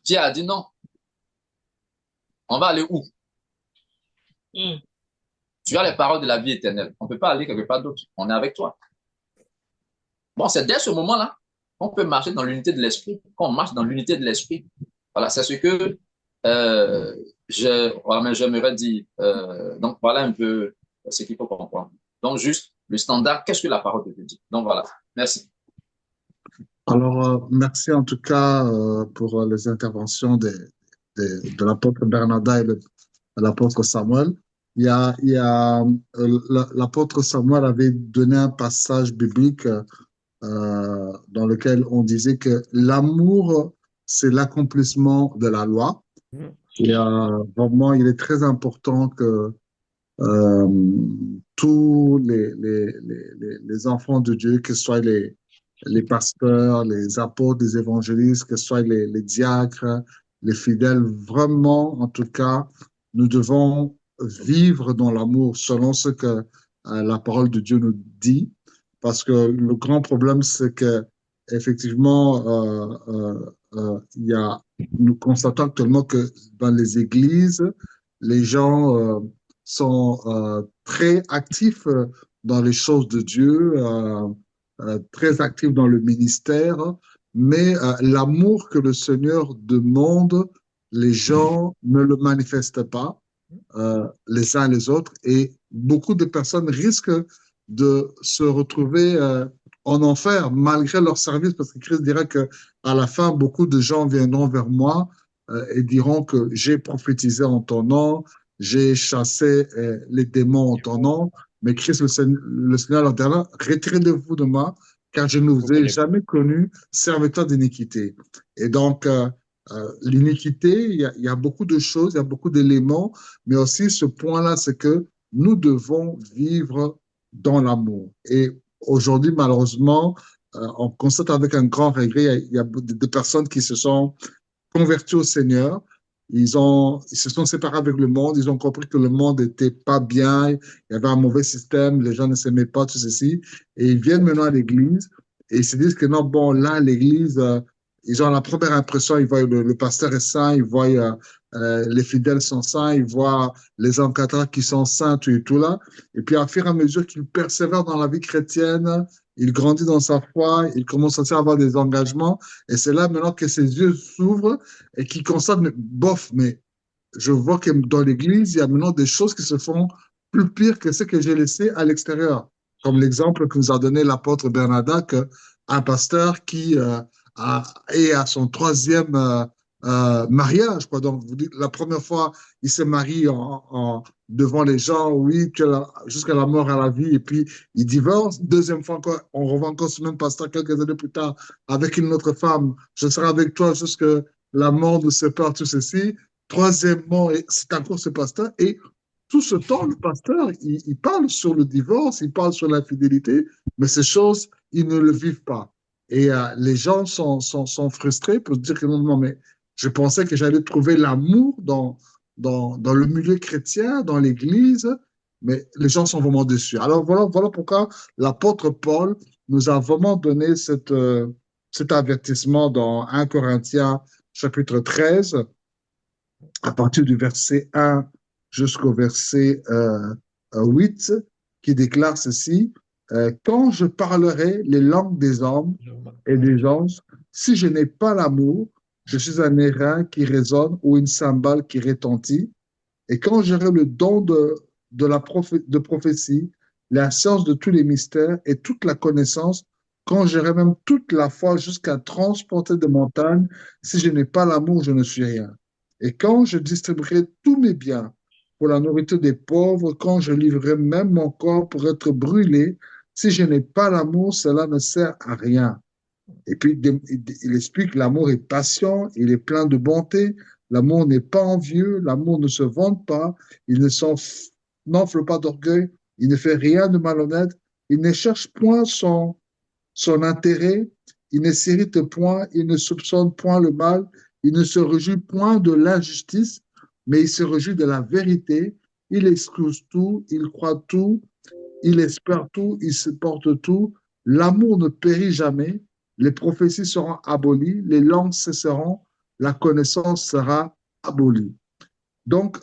Speaker 3: Pierre a dit non. On va aller où? Tu as les paroles de la vie éternelle. On ne peut pas aller quelque part d'autre. On est avec toi. Bon, c'est dès ce moment-là qu'on peut marcher dans l'unité de l'esprit, qu'on marche dans l'unité de l'esprit. Voilà, c'est ce que j'aimerais dire. Donc, voilà un peu ce qu'il faut comprendre. Donc, juste le standard, qu'est-ce que la parole de Dieu dit? Donc, voilà. Merci.
Speaker 4: Alors, merci en tout cas pour les interventions de l'apôtre Bernarda et de l'apôtre Samuel. L'apôtre Samuel avait donné un passage biblique dans lequel on disait que l'amour, c'est l'accomplissement de la loi. Et vraiment, il est très important que tous les enfants de Dieu, que ce soit les pasteurs, les apôtres, les évangélistes, que ce soit les diacres, les fidèles, vraiment, en tout cas, nous devons vivre dans l'amour selon ce que la parole de Dieu nous dit, parce que le grand problème, c'est que effectivement, nous constatons actuellement que dans les églises, les gens sont très actifs dans les choses de Dieu, très actifs dans le ministère, mais l'amour que le Seigneur demande, les gens ne le manifestent pas les uns les autres, et beaucoup de personnes risquent de se retrouver en enfer malgré leur service, parce que Christ dirait que à la fin, beaucoup de gens viendront vers moi et diront que j'ai prophétisé en ton nom, j'ai chassé les démons en ton nom, mais Christ, le Seigneur leur dira, retirez-vous de moi, car je ne vous ai jamais connu serviteur d'iniquité. Et donc, l'iniquité, il y a beaucoup de choses, il y a beaucoup d'éléments, mais aussi ce point-là, c'est que nous devons vivre dans l'amour. Et aujourd'hui, malheureusement, on constate avec un grand regret, il y a des personnes qui se sont converties au Seigneur. Ils se sont séparés avec le monde, ils ont compris que le monde n'était pas bien, il y avait un mauvais système, les gens ne s'aimaient pas, tout ceci. Et ils viennent maintenant à l'église et ils se disent que non, bon, là, l'église, ils ont la première impression, ils voient le pasteur est saint, ils voient les fidèles sont saints, ils voient les encadrants qui sont saints, tout et tout là. Et puis, à fur et à mesure qu'ils persévèrent dans la vie chrétienne, il grandit dans sa foi, il commence aussi à avoir des engagements. Et c'est là maintenant que ses yeux s'ouvrent et qu'il constate, bof, mais je vois que dans l'Église, il y a maintenant des choses qui se font plus pires que ce que j'ai laissé à l'extérieur. Comme l'exemple que nous a donné l'apôtre Bernadette, un pasteur qui est à son troisième mariage, quoi. Donc, vous dites, la première fois, il se marie devant les gens, oui, jusqu'à la mort, à la vie, et puis il divorce. Deuxième fois encore, on revoit encore ce même pasteur quelques années plus tard avec une autre femme. Je serai avec toi jusqu'à la mort nous sépare, tout ceci. Troisièmement, c'est encore ce pasteur. Et tout ce temps, le pasteur, il parle sur le divorce, il parle sur l'infidélité, mais ces choses, ils ne le vivent pas. Et les gens sont frustrés pour se dire que non, non, mais je pensais que j'allais trouver l'amour dans le milieu chrétien, dans l'Église, mais les gens sont vraiment déçus. Alors voilà pourquoi l'apôtre Paul nous a vraiment donné cet avertissement dans 1 Corinthiens chapitre 13, à partir du verset 1 jusqu'au verset 8, qui déclare ceci, quand je parlerai les langues des hommes et des anges, si je n'ai pas l'amour, je suis un airain qui résonne ou une cymbale qui retentit. Et quand j'aurai le don de prophétie, la science de tous les mystères et toute la connaissance, quand j'aurai même toute la foi jusqu'à transporter des montagnes, si je n'ai pas l'amour, je ne suis rien. Et quand je distribuerai tous mes biens pour la nourriture des pauvres, quand je livrerai même mon corps pour être brûlé, si je n'ai pas l'amour, cela ne sert à rien. Et puis, il explique l'amour est patient, il est plein de bonté, l'amour n'est pas envieux, l'amour ne se vante pas, il n'enfle pas d'orgueil, il ne fait rien de malhonnête, il ne cherche point son intérêt, il ne s'irrite point, il ne soupçonne point le mal, il ne se réjouit point de l'injustice, mais il se réjouit de la vérité, il excuse tout, il croit tout, il espère tout, il supporte tout. L'amour ne périt jamais. Les prophéties seront abolies, les langues cesseront, la connaissance sera abolie. Donc,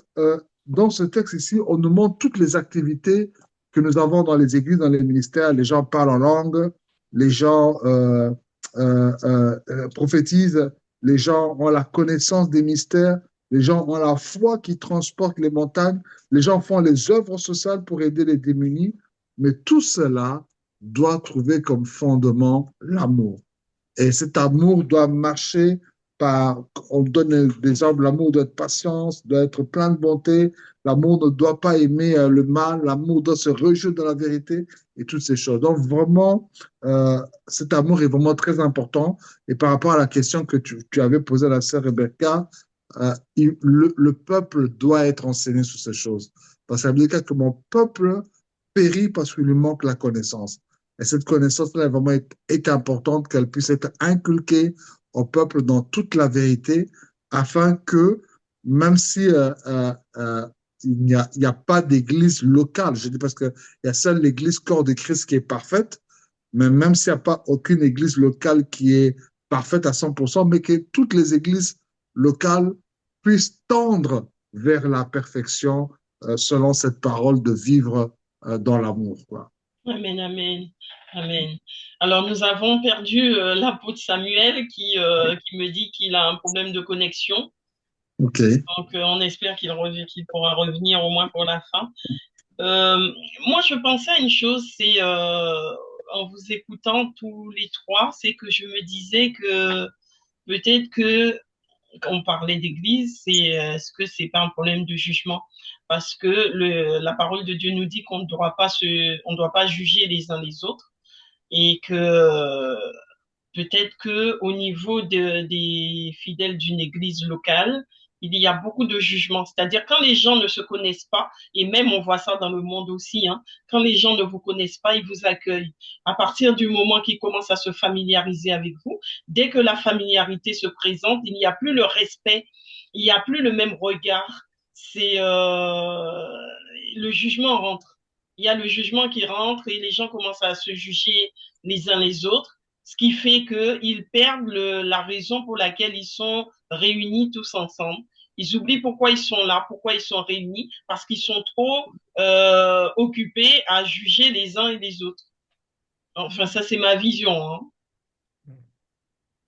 Speaker 4: dans ce texte ici, on nous montre toutes les activités que nous avons dans les églises, dans les ministères. Les gens parlent en langue, les gens prophétisent, les gens ont la connaissance des mystères, les gens ont la foi qui transporte les montagnes, les gens font les œuvres sociales pour aider les démunis, mais tout cela doit trouver comme fondement l'amour. Et cet amour doit marcher par, on donne des exemples, l'amour doit être patience, doit être plein de bonté, l'amour ne doit pas aimer le mal, l'amour doit se réjouir de la vérité et toutes ces choses. Donc vraiment, cet amour est vraiment très important. Et par rapport à la question que tu avais posée à la sœur Rebecca, le peuple doit être enseigné sur ces choses. Parce que ça veut dire que mon peuple périt parce qu'il lui manque la connaissance. Et cette connaissance-là vraiment est importante, qu'elle puisse être inculquée au peuple dans toute la vérité, afin que, même si il n'y a pas d'église locale, je dis parce qu'il y a seule l'église corps de Christ qui est parfaite, mais même s'il n'y a pas aucune église locale qui est parfaite à 100%, mais que toutes les églises locales puissent tendre vers la perfection selon cette parole de vivre dans l'amour, quoi.
Speaker 1: Amen, amen, amen. Alors, nous avons perdu l'apôtre Samuel qui me dit qu'il a un problème de connexion.
Speaker 4: OK.
Speaker 1: Donc, on espère qu'il pourra revenir au moins pour la fin. Moi, je pensais à une chose, c'est en vous écoutant tous les trois, c'est que je me disais que peut-être que on parlait d'église, est-ce que c'est pas un problème de jugement? Parce que la parole de Dieu nous dit qu'on ne doit pas juger les uns les autres et que peut-être que au niveau des fidèles d'une église locale, il y a beaucoup de jugements. C'est-à-dire quand les gens ne se connaissent pas, et même on voit ça dans le monde aussi, hein, quand les gens ne vous connaissent pas, ils vous accueillent. À partir du moment qu'ils commencent à se familiariser avec vous, dès que la familiarité se présente, il n'y a plus le respect, il n'y a plus le même regard. C'est le jugement rentre. Il y a le jugement qui rentre et les gens commencent à se juger les uns les autres, ce qui fait qu'ils perdent la raison pour laquelle ils sont réunis tous ensemble. Ils oublient pourquoi ils sont là, pourquoi ils sont réunis, parce qu'ils sont trop occupés à juger les uns et les autres. Enfin, ça, c'est ma vision, hein.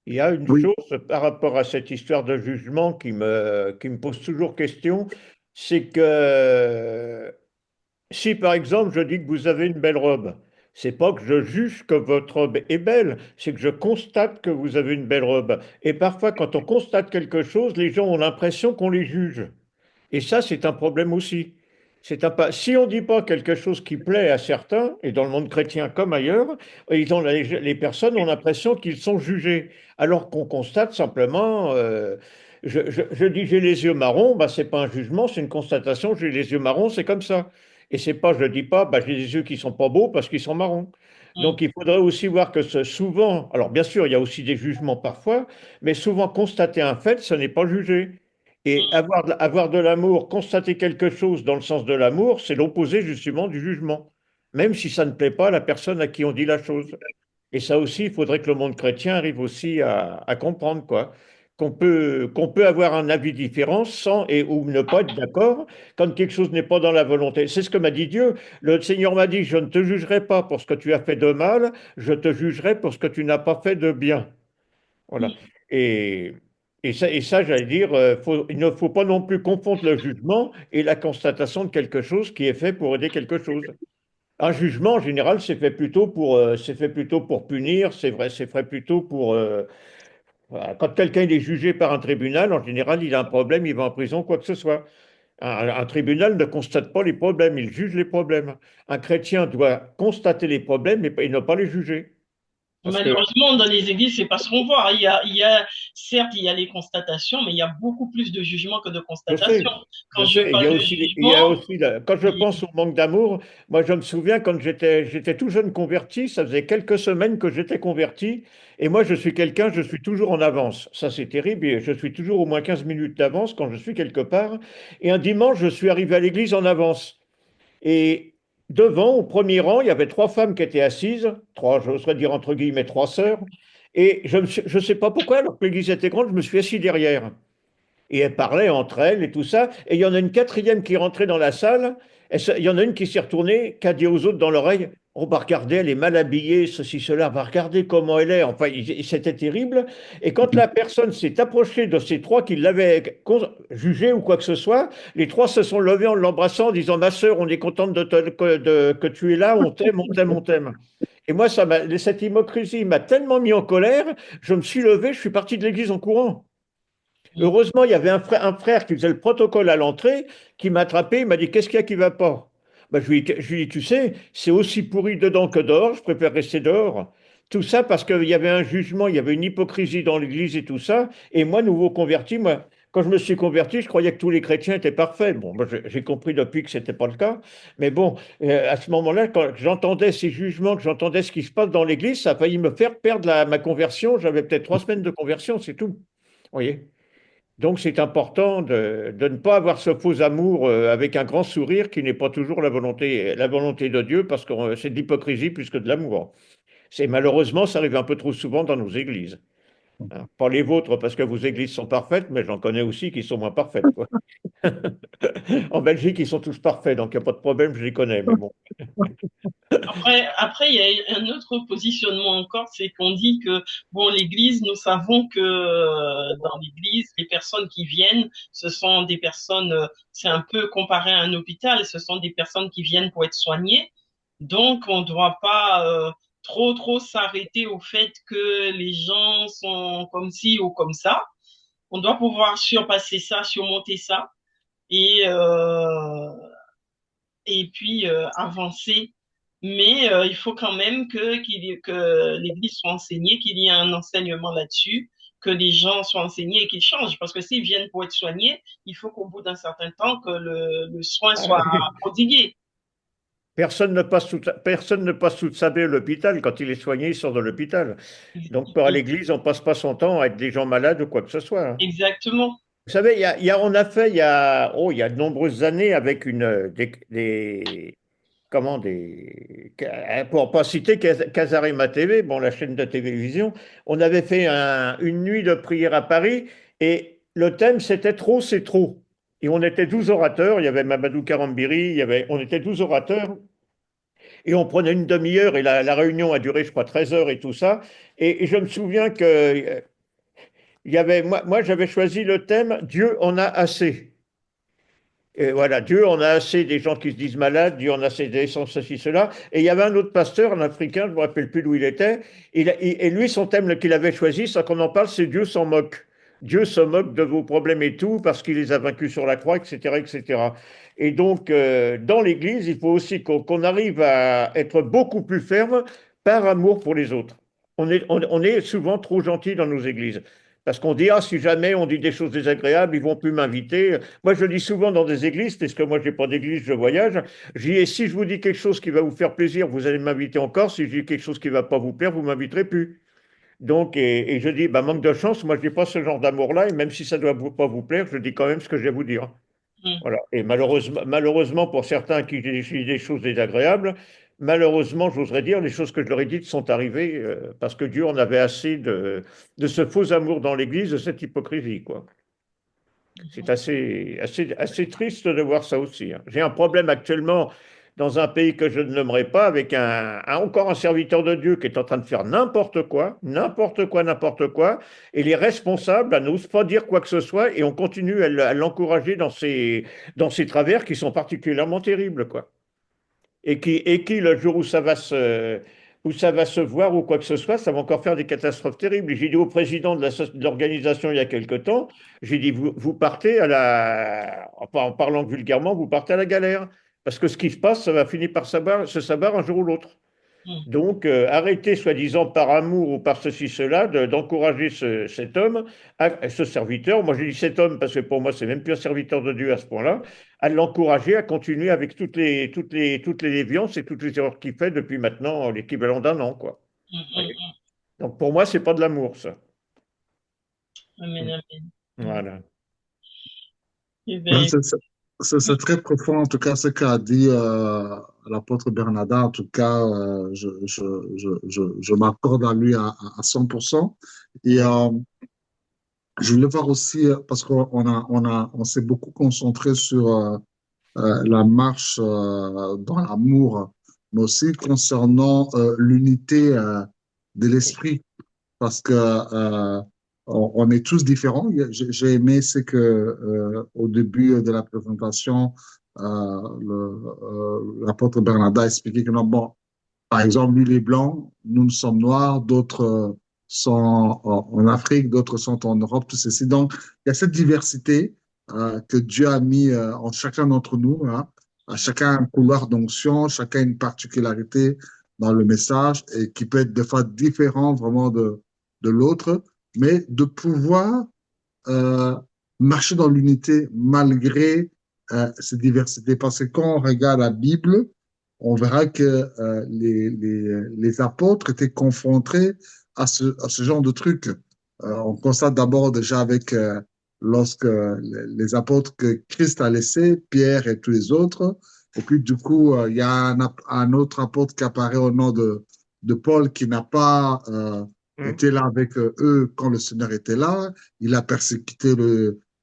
Speaker 2: Il y a une
Speaker 4: Oui,
Speaker 2: chose par rapport à cette histoire de jugement qui me pose toujours question, c'est que si par exemple je dis que vous avez une belle robe, c'est pas que je juge que votre robe est belle, c'est que je constate que vous avez une belle robe. Et parfois, quand on constate quelque chose, les gens ont l'impression qu'on les juge. Et ça, c'est un problème aussi. Si on ne dit pas quelque chose qui plaît à certains, et dans le monde chrétien comme ailleurs, les personnes ont l'impression qu'ils sont jugés, alors qu'on constate simplement, je dis j'ai les yeux marrons, bah, c'est pas un jugement, c'est une constatation, j'ai les yeux marrons, c'est comme ça. Et c'est pas, je ne dis pas, bah, j'ai les yeux qui sont pas beaux parce qu'ils sont marrons.
Speaker 1: Mm,
Speaker 2: Donc il faudrait aussi voir que souvent, alors bien sûr, il y a aussi des jugements parfois, mais souvent constater un fait, ce n'est pas juger. Et
Speaker 1: mm,
Speaker 2: avoir de l'amour, constater quelque chose dans le sens de l'amour, c'est l'opposé justement du jugement, même si ça ne plaît pas à la personne à qui on dit la chose. Et ça aussi, il faudrait que le monde chrétien arrive aussi à comprendre, quoi. Qu'on peut avoir un avis différent sans ou ne pas être d'accord quand quelque chose n'est pas dans la volonté. C'est ce que m'a dit Dieu. Le Seigneur m'a dit, je ne te jugerai pas pour ce que tu as fait de mal, je te jugerai pour ce que tu n'as pas fait de bien. Voilà.
Speaker 1: mm.
Speaker 2: Et, et ça, j'allais dire, il ne faut pas non plus confondre le jugement et la constatation de quelque chose qui est fait pour aider quelque chose. Un jugement, en général, c'est fait plutôt pour punir, c'est vrai, c'est fait plutôt pour... voilà. Quand quelqu'un il est jugé par un tribunal, en général, il a un problème, il va en prison, quoi que ce soit. Un tribunal ne constate pas les problèmes, il juge les problèmes. Un chrétien doit constater les problèmes et ne pas les juger. Parce que
Speaker 1: Malheureusement, dans les églises, c'est pas ce qu'on voit. Certes, il y a les constatations, mais il y a beaucoup plus de jugements que de
Speaker 2: je
Speaker 1: constatations.
Speaker 2: sais,
Speaker 1: Quand
Speaker 2: je
Speaker 1: je
Speaker 2: sais. Il y
Speaker 1: parle
Speaker 2: a
Speaker 1: de
Speaker 2: aussi, il y a
Speaker 1: jugement,
Speaker 2: aussi quand je pense au manque d'amour, moi je me souviens quand j'étais tout jeune converti, ça faisait quelques semaines que j'étais converti, et moi je suis toujours en avance. Ça c'est terrible, et je suis toujours au moins 15 minutes d'avance quand je suis quelque part. Et un dimanche, je suis arrivé à l'église en avance. Et devant, au premier rang, il y avait trois femmes qui étaient assises, trois, j'oserais dire entre guillemets, trois sœurs. Et je ne sais pas pourquoi, alors que l'église était grande, je me suis assis derrière. Et elles parlaient entre elles et tout ça. Et il y en a une quatrième qui est rentrée dans la salle. Il y en a une qui s'est retournée, qui a dit aux autres dans l'oreille, on va regarder, elle est mal habillée, ceci, cela, va regarder comment elle est. Enfin, c'était terrible. Et quand la personne s'est approchée de ces trois qui l'avaient jugée ou quoi que ce soit, les trois se sont levés en l'embrassant, en disant, ma sœur, on est contente que tu es là, on t'aime, on t'aime, on t'aime. Et moi, cette hypocrisie m'a tellement mis en colère, je me suis levé, je suis parti de l'église en courant. Heureusement, il y avait un frère qui faisait le protocole à l'entrée, qui m'a attrapé, il m'a dit, qu'est-ce qu'il y a qui va pas? Ben, je lui ai dit, tu sais, c'est aussi pourri dedans que dehors, je préfère rester dehors. Tout ça parce qu'il y avait un jugement, il y avait une hypocrisie dans l'Église et tout ça. Et moi, nouveau converti, moi, quand je me suis converti, je croyais que tous les chrétiens étaient parfaits. Bon, moi, j'ai compris depuis que ce n'était pas le cas. Mais bon, à ce moment-là, quand j'entendais ces jugements, que j'entendais ce qui se passe dans l'Église, ça a failli me faire perdre ma conversion. J'avais peut-être 3 semaines de conversion, c'est tout. Vous voyez? Donc c'est important de ne pas avoir ce faux amour avec un grand sourire qui n'est pas toujours la volonté de Dieu, parce que c'est de l'hypocrisie plus que de l'amour. Malheureusement, ça arrive un peu trop souvent dans nos églises. Hein. Pas les vôtres, parce que vos églises sont parfaites, mais j'en connais aussi qui sont moins parfaites, quoi. En Belgique, ils sont tous parfaits, donc il n'y a pas de problème, je les connais, mais bon.
Speaker 1: après, il y a un autre positionnement encore, c'est qu'on dit que, bon, l'Église, nous savons que dans l'Église, les personnes qui viennent, ce sont des personnes, c'est un peu comparé à un hôpital, ce sont des personnes qui viennent pour être soignées. Donc, on ne doit pas trop s'arrêter au fait que les gens sont comme ci ou comme ça. On doit pouvoir surpasser ça, surmonter ça et, euh, et puis avancer. Mais il faut quand même que l'Église soit enseignée, qu'il y ait un enseignement là-dessus, que les gens soient enseignés et qu'ils changent. Parce que s'ils viennent pour être soignés, il faut qu'au bout d'un certain temps, que le soin soit prodigué.
Speaker 2: Personne ne passe toute sa vie à l'hôpital. Quand il est soigné, il sort de l'hôpital. Donc, à l'église, on ne passe pas son temps à être des gens malades ou quoi que ce soit. Hein.
Speaker 1: Exactement.
Speaker 2: Vous savez, on a fait il y a de nombreuses années avec pour pas citer Casarema TV, bon, la chaîne de télévision, on avait fait une nuit de prière à Paris et le thème c'était trop, c'est trop. Et on était 12 orateurs, il y avait Mamadou Karambiri, on était 12 orateurs et on prenait une demi-heure et la réunion a duré, je crois, 13 heures et tout ça. Et je me souviens que moi j'avais choisi le thème Dieu en a assez. Et voilà, Dieu en a assez des gens qui se disent malades, Dieu en a assez des sans ceci, cela. Et il y avait un autre pasteur, un Africain, je ne me rappelle plus d'où il était, et lui, son thème qu'il avait choisi, sans qu'on en parle, c'est Dieu s'en moque. Dieu se moque de vos problèmes et tout, parce qu'il les a vaincus sur la croix, etc., etc. Et donc, dans l'Église, il faut aussi qu'on arrive à être beaucoup plus ferme par amour pour les autres. On est souvent trop gentil dans nos églises. Parce qu'on dit, ah, si jamais on dit des choses désagréables, ils vont plus m'inviter. Moi, je dis souvent dans des églises, parce que moi, j'ai pas d'église, je voyage. Je dis, et si je vous dis quelque chose qui va vous faire plaisir, vous allez m'inviter encore. Si je dis quelque chose qui va pas vous plaire, vous m'inviterez plus. Donc, et je dis, bah, manque de chance, moi, je n'ai pas ce genre d'amour-là. Et même si ça ne doit pas vous plaire, je dis quand même ce que je vais vous dire.
Speaker 1: Mm.
Speaker 2: Voilà. Et malheureusement, pour certains qui disent des choses désagréables, malheureusement, j'oserais dire, les choses que je leur ai dites sont arrivées parce que Dieu en avait assez de ce faux amour dans l'Église, de cette hypocrisie, quoi. C'est assez triste de voir ça aussi, hein. J'ai un problème actuellement dans un pays que je ne nommerai pas avec encore un serviteur de Dieu qui est en train de faire n'importe quoi, n'importe quoi, n'importe quoi, et les responsables n'osent pas dire quoi que ce soit et on continue à l'encourager dans ses travers qui sont particulièrement terribles, quoi. Le jour où ça va se voir ou quoi que ce soit, ça va encore faire des catastrophes terribles. J'ai dit au président de l'organisation il y a quelque temps, j'ai dit, vous partez enfin, en parlant vulgairement, vous partez à la galère. Parce que ce qui se passe, ça va finir par se savoir un jour ou l'autre.
Speaker 1: Mm.
Speaker 2: Donc, arrêtez, soi-disant par amour ou par ceci, cela, d'encourager cet homme, ce serviteur, moi je dis cet homme parce que pour moi c'est même plus un serviteur de Dieu à ce point-là, à l'encourager à continuer avec toutes les déviances et toutes les erreurs qu'il fait depuis maintenant l'équivalent d'un an, quoi.
Speaker 1: Mm,
Speaker 2: Vous
Speaker 1: mm,
Speaker 2: voyez.
Speaker 1: mm.
Speaker 2: Donc pour moi, c'est pas de l'amour, ça.
Speaker 1: Amen, amen. Mm.
Speaker 2: Voilà.
Speaker 1: Eh
Speaker 4: Ouais,
Speaker 1: bien,
Speaker 4: c'est très profond, en tout cas, ce qu'a dit l'apôtre Bernardin. En tout cas, je m'accorde à lui à 100%. Et je voulais voir aussi, parce on s'est beaucoup concentré sur la marche dans l'amour, mais aussi concernant l'unité de l'esprit, parce que on est tous différents. J'ai aimé ce que au début de la présentation, l'apôtre Bernard a expliqué que non, bon, par exemple, lui, il est blanc, nous, nous sommes noirs, d'autres sont en Afrique, d'autres sont en Europe, tout ceci. Donc, il y a cette diversité que Dieu a mis en chacun d'entre nous, hein. À chacun un couloir d'onction, chacun une particularité dans le message et qui peut être des fois différent vraiment de l'autre, mais de pouvoir euh, marcher dans l'unité malgré cette diversité. Parce que quand on regarde la Bible, on verra que les apôtres étaient confrontés à ce genre de trucs. On constate d'abord déjà avec lorsque les apôtres que Christ a laissés, Pierre et tous les autres, et puis du coup, il y a un autre apôtre qui apparaît au nom de Paul qui n'a pas
Speaker 2: Hum.
Speaker 4: été là avec eux quand le Seigneur était là. Il a persécuté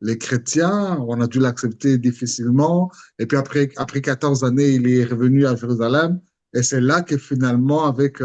Speaker 4: les chrétiens, on a dû l'accepter difficilement. Et puis après 14 années, il est revenu à Jérusalem. Et c'est là que finalement, avec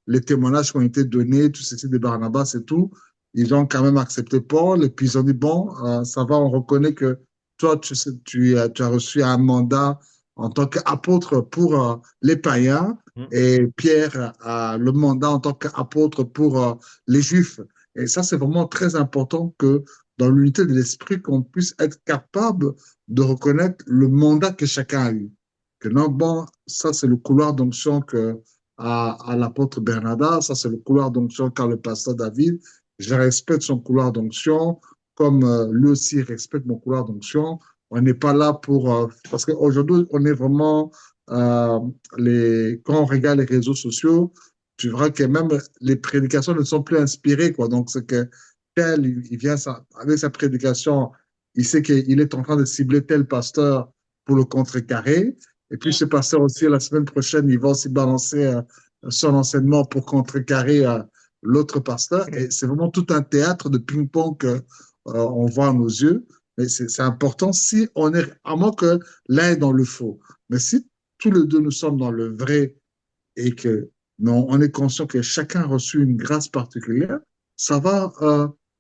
Speaker 4: les témoignages qui ont été donnés, tout ceci de Barnabas et tout, ils ont quand même accepté Paul. Et puis ils ont dit, bon, ça va, on reconnaît que toi, tu as reçu un mandat en tant qu'apôtre pour les païens.
Speaker 2: Hum.
Speaker 4: Et Pierre a le mandat en tant qu'apôtre pour les Juifs. Et ça, c'est vraiment très important que dans l'unité de l'esprit, qu'on puisse être capable de reconnaître le mandat que chacun a eu. Que non, bon, ça c'est le couloir d'onction que à l'apôtre Bernada, ça c'est le couloir d'onction qu'a le pasteur David. Je respecte son couloir d'onction, comme lui aussi respecte mon couloir d'onction. On n'est pas là pour... parce qu'aujourd'hui, on est vraiment... quand on regarde les réseaux sociaux, tu verras que même les prédications ne sont plus inspirées, quoi. Donc, c'est que tel, il vient avec sa prédication, il sait qu'il est en train de cibler tel pasteur pour le contrecarrer. Et puis, ce pasteur aussi, la semaine prochaine, il va aussi balancer son enseignement pour contrecarrer l'autre pasteur. Et c'est vraiment tout un théâtre de ping-pong qu'on voit à nos yeux. Mais c'est important si on est, à moins que l'un est dans le faux. Mais si tous les deux nous sommes dans le vrai et que non, on est conscient que chacun a reçu une grâce particulière, ça va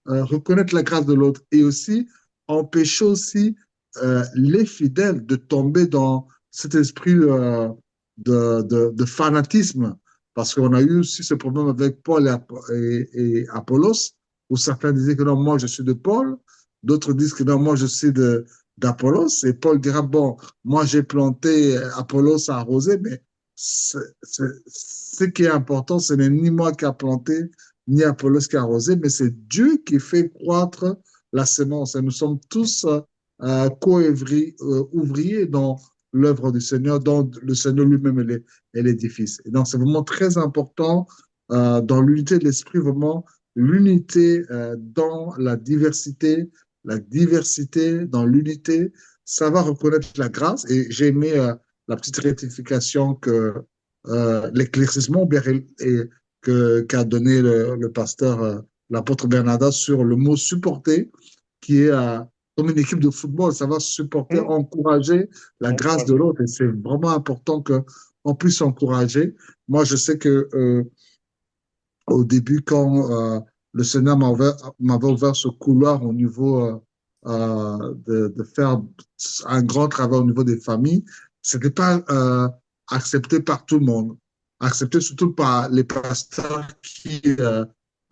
Speaker 4: reconnaître la grâce de l'autre et aussi empêcher aussi les fidèles de tomber dans cet esprit de fanatisme. Parce qu'on a eu aussi ce problème avec Paul et Apollos, où certains disaient que non, moi je suis de Paul, d'autres disent que non, moi je suis d'Apollos, et Paul dira, bon, moi j'ai planté, Apollos a arrosé, mais ce qui est important, ce n'est ni moi qui a planté, ni Apollos qui a arrosé, mais c'est Dieu qui fait croître la semence. Et nous sommes tous co-ouvriers dans l'œuvre du Seigneur, dont le Seigneur lui-même est l'édifice. Et donc, c'est vraiment très important dans l'unité de l'esprit, vraiment l'unité dans la diversité dans l'unité, ça va reconnaître la grâce. Et j'ai aimé la petite rectification que l'éclaircissement qu'a donné le pasteur, l'apôtre Bernarda, sur le mot supporter, qui est comme une équipe de football, ça va supporter, encourager la grâce de l'autre. Et c'est vraiment important qu'on puisse encourager. Moi, je sais que au début, quand le Seigneur m'avait ouvert ce couloir au niveau de faire un grand travail au niveau des familles, c'était pas accepté par tout le monde, accepté surtout par les pasteurs qui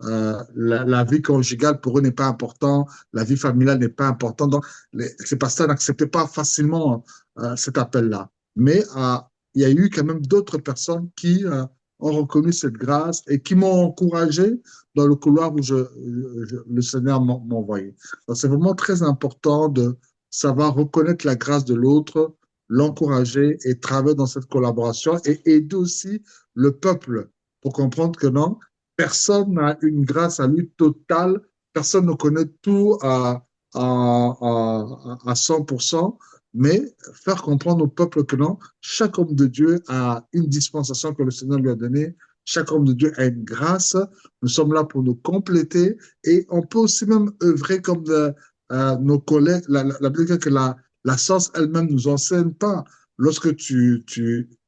Speaker 4: la vie conjugale pour eux n'est pas important, la vie familiale n'est pas importante. Donc, ces pasteurs n'acceptaient pas facilement cet appel-là. Mais il y a eu quand même d'autres personnes qui ont reconnu cette grâce et qui m'ont encouragé dans le couloir où le Seigneur m'a envoyé. C'est vraiment très important de savoir reconnaître la grâce de l'autre, l'encourager et travailler dans cette collaboration et aider aussi le peuple pour comprendre que non, personne n'a une grâce à lui totale, personne ne connaît tout à 100%, mais faire comprendre au peuple que non, chaque homme de Dieu a une dispensation que le Seigneur lui a donnée, chaque homme de Dieu a une grâce, nous sommes là pour nous compléter et on peut aussi même œuvrer comme nos collègues, la Bible dit que la science elle-même nous enseigne pas. Lorsque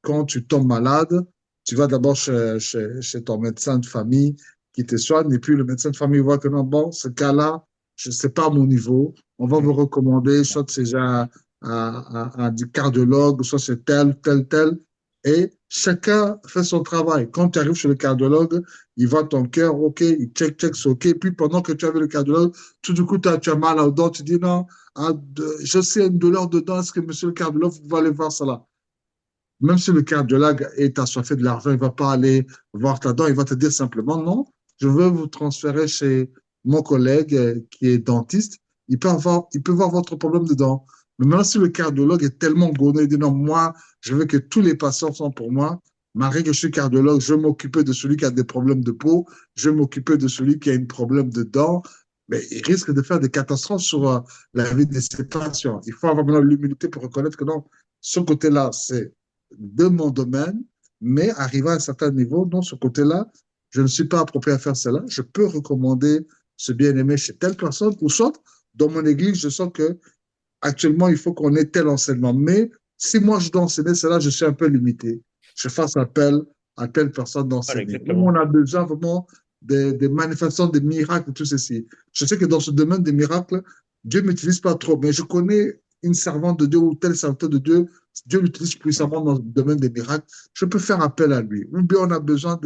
Speaker 4: quand tu tombes malade, tu vas d'abord chez ton médecin de famille qui te soigne, et puis le médecin de famille voit que non, bon, ce cas-là, je ne sais pas à mon niveau, on va vous recommander, soit c'est un cardiologue, soit c'est tel, et chacun fait son travail. Quand tu arrives chez le cardiologue, il voit ton cœur, ok, il check, c'est ok, et puis pendant que tu as vu le cardiologue, tout du coup, tu as mal aux dents, tu dis non, je sais une douleur dedans, est-ce que monsieur le cardiologue, vous allez voir cela? Même si le cardiologue est assoiffé de l'argent, il ne va pas aller voir ta dent, il va te dire simplement non, je veux vous transférer chez mon collègue qui est dentiste. Il peut voir votre problème de dent. Mais maintenant, si le cardiologue est tellement gourmand, il dit non, moi, je veux que tous les patients sont pour moi. Malgré que je suis cardiologue, je vais m'occuper de celui qui a des problèmes de peau, je vais m'occuper de celui qui a un problème de dents. Mais il risque de faire des catastrophes sur la vie de ses patients. Il faut avoir maintenant l'humilité pour reconnaître que non, ce côté-là, c'est de mon domaine, mais arrivé à un certain niveau, dans ce côté-là, je ne suis pas approprié à faire cela. Je peux recommander ce bien-aimé chez telle personne, ou soit dans mon église, je sens que actuellement, il faut qu'on ait tel enseignement. Mais si moi, je dois enseigner cela, je suis un peu limité. Je fasse appel à telle personne d'enseigner. Où on a besoin vraiment des manifestations, des miracles, tout ceci. Je sais que dans ce domaine des miracles, Dieu ne m'utilise pas trop, mais je connais une servante de Dieu ou tel serviteur de Dieu, Dieu l'utilise puissamment dans le domaine des miracles, je peux faire appel à lui. Ou bien on a besoin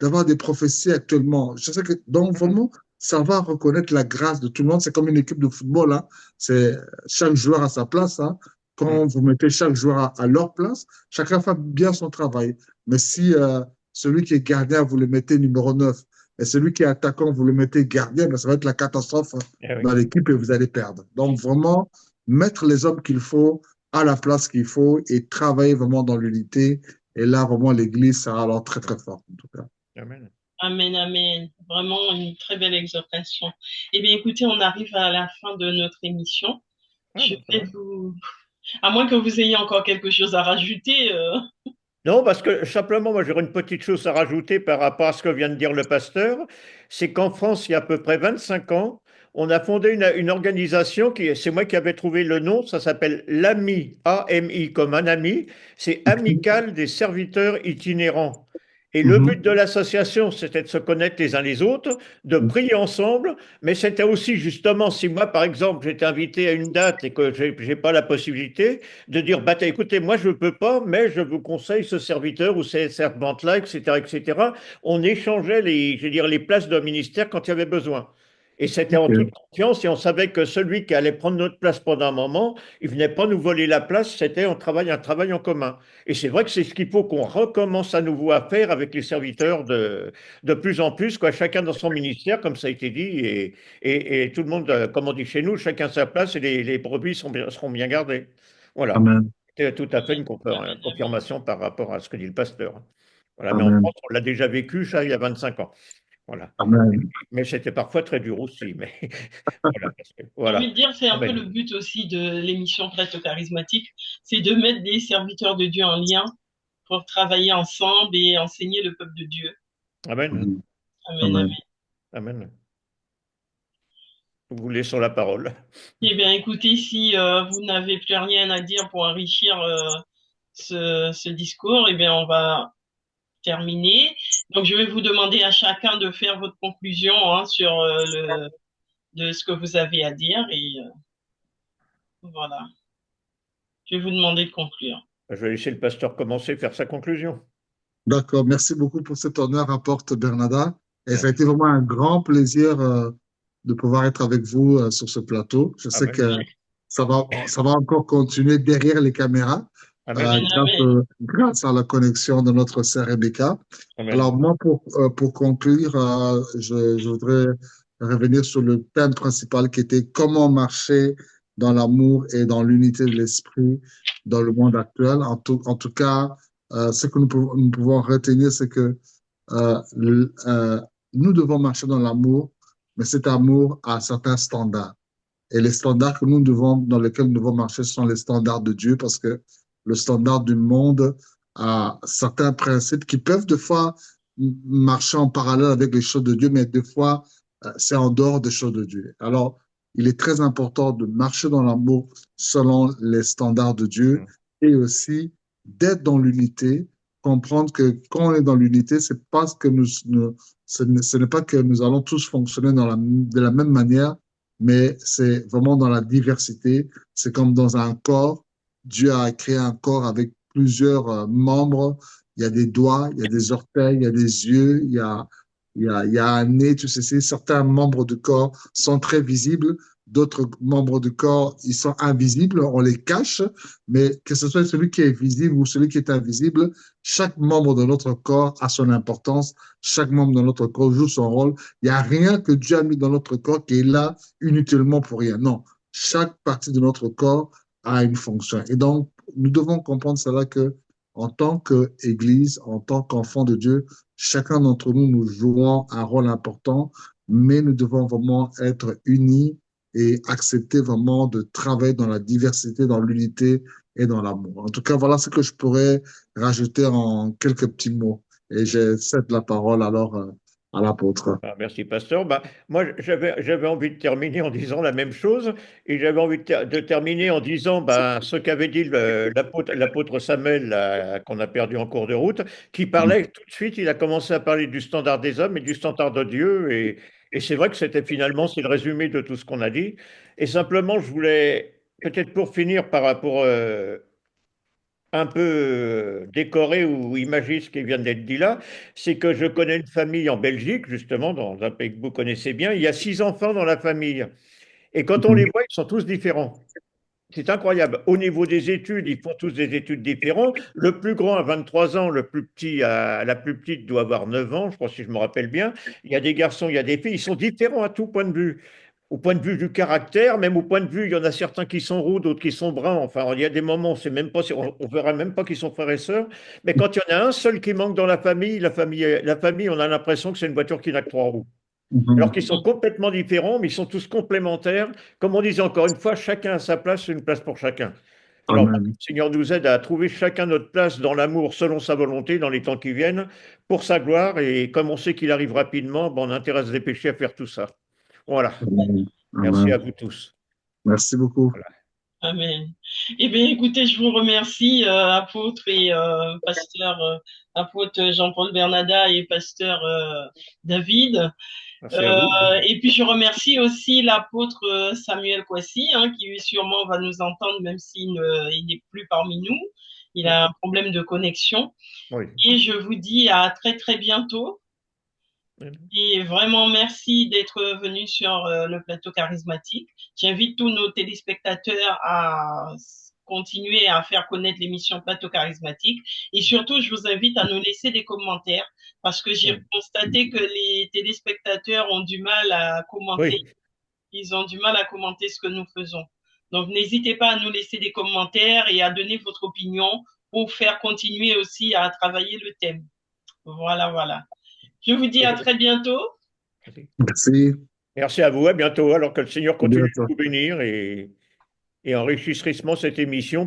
Speaker 4: d'avoir des prophéties actuellement. Je sais que donc vraiment, ça va reconnaître la grâce de tout le monde. C'est comme une équipe de football, hein. C'est chaque joueur à sa place, hein. Quand vous mettez chaque joueur à leur place, chacun fait bien son travail. Mais si celui qui est gardien, vous le mettez numéro 9, et celui qui est attaquant, vous le mettez gardien, ben ça va être la catastrophe dans l'équipe et vous allez perdre. Donc vraiment, mettre les hommes qu'il faut à la place qu'il faut et travailler vraiment dans l'unité. Et là, vraiment, l'Église sera alors très, très forte, en tout cas.
Speaker 1: Amen. Amen, amen. Vraiment une très belle exhortation. Eh bien, écoutez, on arrive à la fin de notre émission. Je vais vous... À moins que vous ayez encore quelque chose à rajouter.
Speaker 2: Non, parce que simplement, moi, j'aurais une petite chose à rajouter par rapport à ce que vient de dire le pasteur. C'est qu'en France, il y a à peu près 25 ans, on a fondé une organisation c'est moi qui avais trouvé le nom, ça s'appelle l'AMI, AMI comme un ami, c'est Amicale des serviteurs itinérants. Et le but de l'association, c'était de se connaître les uns les autres, de prier ensemble, mais c'était aussi justement, si moi, par exemple, j'étais invité à une date et que je n'ai pas la possibilité, de dire, bah, écoutez, moi, je ne peux pas, mais je vous conseille ce serviteur ou cette servante-là, etc., etc. On échangeait je veux dire, les places d'un ministère quand il y avait besoin. Et c'était en toute
Speaker 4: Ok.
Speaker 2: confiance et on savait que celui qui allait prendre notre place pendant un moment, il venait pas nous voler la place, c'était un travail en commun. Et c'est vrai que c'est ce qu'il faut qu'on recommence à nouveau à faire avec les serviteurs de plus en plus, quoi, chacun dans son ministère, comme ça a été dit, et tout le monde, comme on dit chez nous, chacun sa place et les brebis seront bien gardées. Voilà.
Speaker 4: Amen.
Speaker 2: C'est tout à fait une
Speaker 1: Amen, amen.
Speaker 2: confirmation par rapport à ce que dit le pasteur. Voilà. Mais en
Speaker 4: Amen.
Speaker 2: France, on l'a déjà vécu, ça, il y a 25 ans. Voilà.
Speaker 4: Amen.
Speaker 2: Mais c'était parfois très dur aussi. Mais voilà.
Speaker 1: J'ai envie
Speaker 2: Voilà.
Speaker 1: de dire, c'est un peu le
Speaker 2: Amen.
Speaker 1: but aussi de l'émission Prêtre charismatique, c'est de mettre des serviteurs de Dieu en lien pour travailler ensemble et enseigner le peuple de Dieu.
Speaker 2: Amen.
Speaker 4: Amen.
Speaker 1: Amen, amen.
Speaker 4: Amen.
Speaker 2: Amen. Nous vous laissons la parole.
Speaker 1: Eh bien, écoutez, si vous n'avez plus rien à dire pour enrichir ce discours, eh bien, on va terminer. Donc, je vais vous demander à chacun de faire votre conclusion hein, sur de ce que vous avez à dire et voilà. Je vais vous demander de conclure.
Speaker 2: Je vais laisser le pasteur commencer, faire sa conclusion.
Speaker 4: D'accord. Merci beaucoup pour cet honneur, apporte Bernada. Et ça a
Speaker 2: Merci.
Speaker 4: été vraiment un grand plaisir de pouvoir être avec vous sur ce plateau. Je sais
Speaker 2: Amen.
Speaker 4: que ça va encore continuer derrière les caméras
Speaker 2: Amen.
Speaker 1: Amen, amen.
Speaker 4: grâce à la connexion de notre sœur Rebecca.
Speaker 2: Amen.
Speaker 4: Alors moi, pour conclure, je voudrais revenir sur le thème principal qui était comment marcher dans l'amour et dans l'unité de l'esprit dans le monde actuel. En tout cas, ce que nous pouvons retenir, c'est que euh, le- euh, nous devons marcher dans l'amour, mais cet amour a certains standards. Et les standards dans lesquels nous devons marcher sont les standards de Dieu, parce que le standard du monde a certains principes qui peuvent des fois marcher en parallèle avec les choses de Dieu, mais des fois, c'est en dehors des choses de Dieu. Alors, il est très important de marcher dans l'amour selon les standards de Dieu et aussi d'être dans l'unité, comprendre que quand on est dans l'unité, c'est parce que ce n'est pas que nous allons tous fonctionner de la même manière, mais c'est vraiment dans la diversité. C'est comme dans un corps. Dieu a créé un corps avec plusieurs membres. Il y a des doigts, il y a des orteils, il y a des yeux, il y a un nez, tu sais, certains membres du corps sont très visibles, d'autres membres du corps, ils sont invisibles, on les cache, mais que ce soit celui qui est visible ou celui qui est invisible, chaque membre de notre corps a son importance, chaque membre de notre corps joue son rôle. Il n'y a rien que Dieu a mis dans notre corps qui est là inutilement pour rien. Non, chaque partie de notre corps a une fonction. Et donc, nous devons comprendre cela que en tant qu'Église, en tant qu'enfant de Dieu, chacun d'entre nous, nous jouons un rôle important, mais nous devons vraiment être unis et accepter vraiment de travailler dans la diversité, dans l'unité et dans l'amour. En tout cas, voilà ce que je pourrais rajouter en quelques petits mots. Et je cède la parole alors à l'apôtre.
Speaker 2: Ah, merci, pasteur. Bah, moi, j'avais envie de terminer en disant la même chose et j'avais envie de terminer en disant bah, ce qu'avait dit l'apôtre Samuel, qu'on a perdu en cours de route, qui parlait tout de suite, il a commencé à parler du standard des hommes et du standard de Dieu. Et c'est vrai que c'était finalement, c'est le résumé de tout ce qu'on a dit. Et simplement, je voulais, peut-être pour finir par rapport un peu décoré ou imagé ce qui vient d'être dit là, c'est que je connais une famille en Belgique, justement, dans un pays que vous connaissez bien. Il y a 6 enfants dans la famille. Et quand on les voit, ils sont tous différents. C'est incroyable. Au niveau des études, ils font tous des études différentes. Le plus grand a 23 ans, la plus petite doit avoir 9 ans, je crois si je me rappelle bien. Il y a des garçons, il y a des filles, ils sont différents à tout point de vue. Au point de vue du caractère, même au point de vue, il y en a certains qui sont roux, d'autres qui sont bruns. Enfin, il y a des moments, c'est même pas, on verra même pas qu'ils sont frères et sœurs. Mais quand il y en a un seul qui manque dans la famille, on a l'impression que c'est une voiture qui n'a que 3 roues. Alors qu'ils sont complètement différents, mais ils sont tous complémentaires. Comme on disait encore une fois, chacun a sa place, une place pour chacun. Alors, que le
Speaker 4: Amen.
Speaker 2: Seigneur nous aide à trouver chacun notre place dans l'amour selon sa volonté, dans les temps qui viennent, pour sa gloire. Et comme on sait qu'il arrive rapidement, ben, on a intérêt à se dépêcher à faire tout ça. Voilà.
Speaker 4: Amen.
Speaker 2: Merci à
Speaker 4: Amen.
Speaker 2: vous tous.
Speaker 4: Merci beaucoup.
Speaker 2: Voilà.
Speaker 1: Amen. Eh bien, écoutez, je vous remercie, apôtre et pasteur, apôtre Jean-Paul Bernada et pasteur David.
Speaker 2: Merci à vous.
Speaker 1: Et puis, je remercie aussi l'apôtre Samuel Kwasi, hein, qui sûrement va nous entendre, même il n'est plus parmi nous. Il a un problème de connexion.
Speaker 2: Oui.
Speaker 1: Et je vous dis à très, très bientôt. Et vraiment, merci d'être venu sur le plateau charismatique. J'invite tous nos téléspectateurs à continuer à faire connaître l'émission Plateau charismatique. Et surtout, je vous invite à nous laisser des commentaires parce que j'ai constaté que les téléspectateurs ont du mal à commenter.
Speaker 2: Oui.
Speaker 1: Ils ont du mal à commenter ce que nous faisons. Donc, n'hésitez pas à nous laisser des commentaires et à donner votre opinion pour faire continuer aussi à travailler le thème. Voilà, voilà. Je vous dis à très bientôt.
Speaker 4: Merci.
Speaker 2: Merci à vous, à bientôt. Alors que le Seigneur continue de
Speaker 4: Bientôt.
Speaker 2: vous bénir et enrichisse richement cette émission.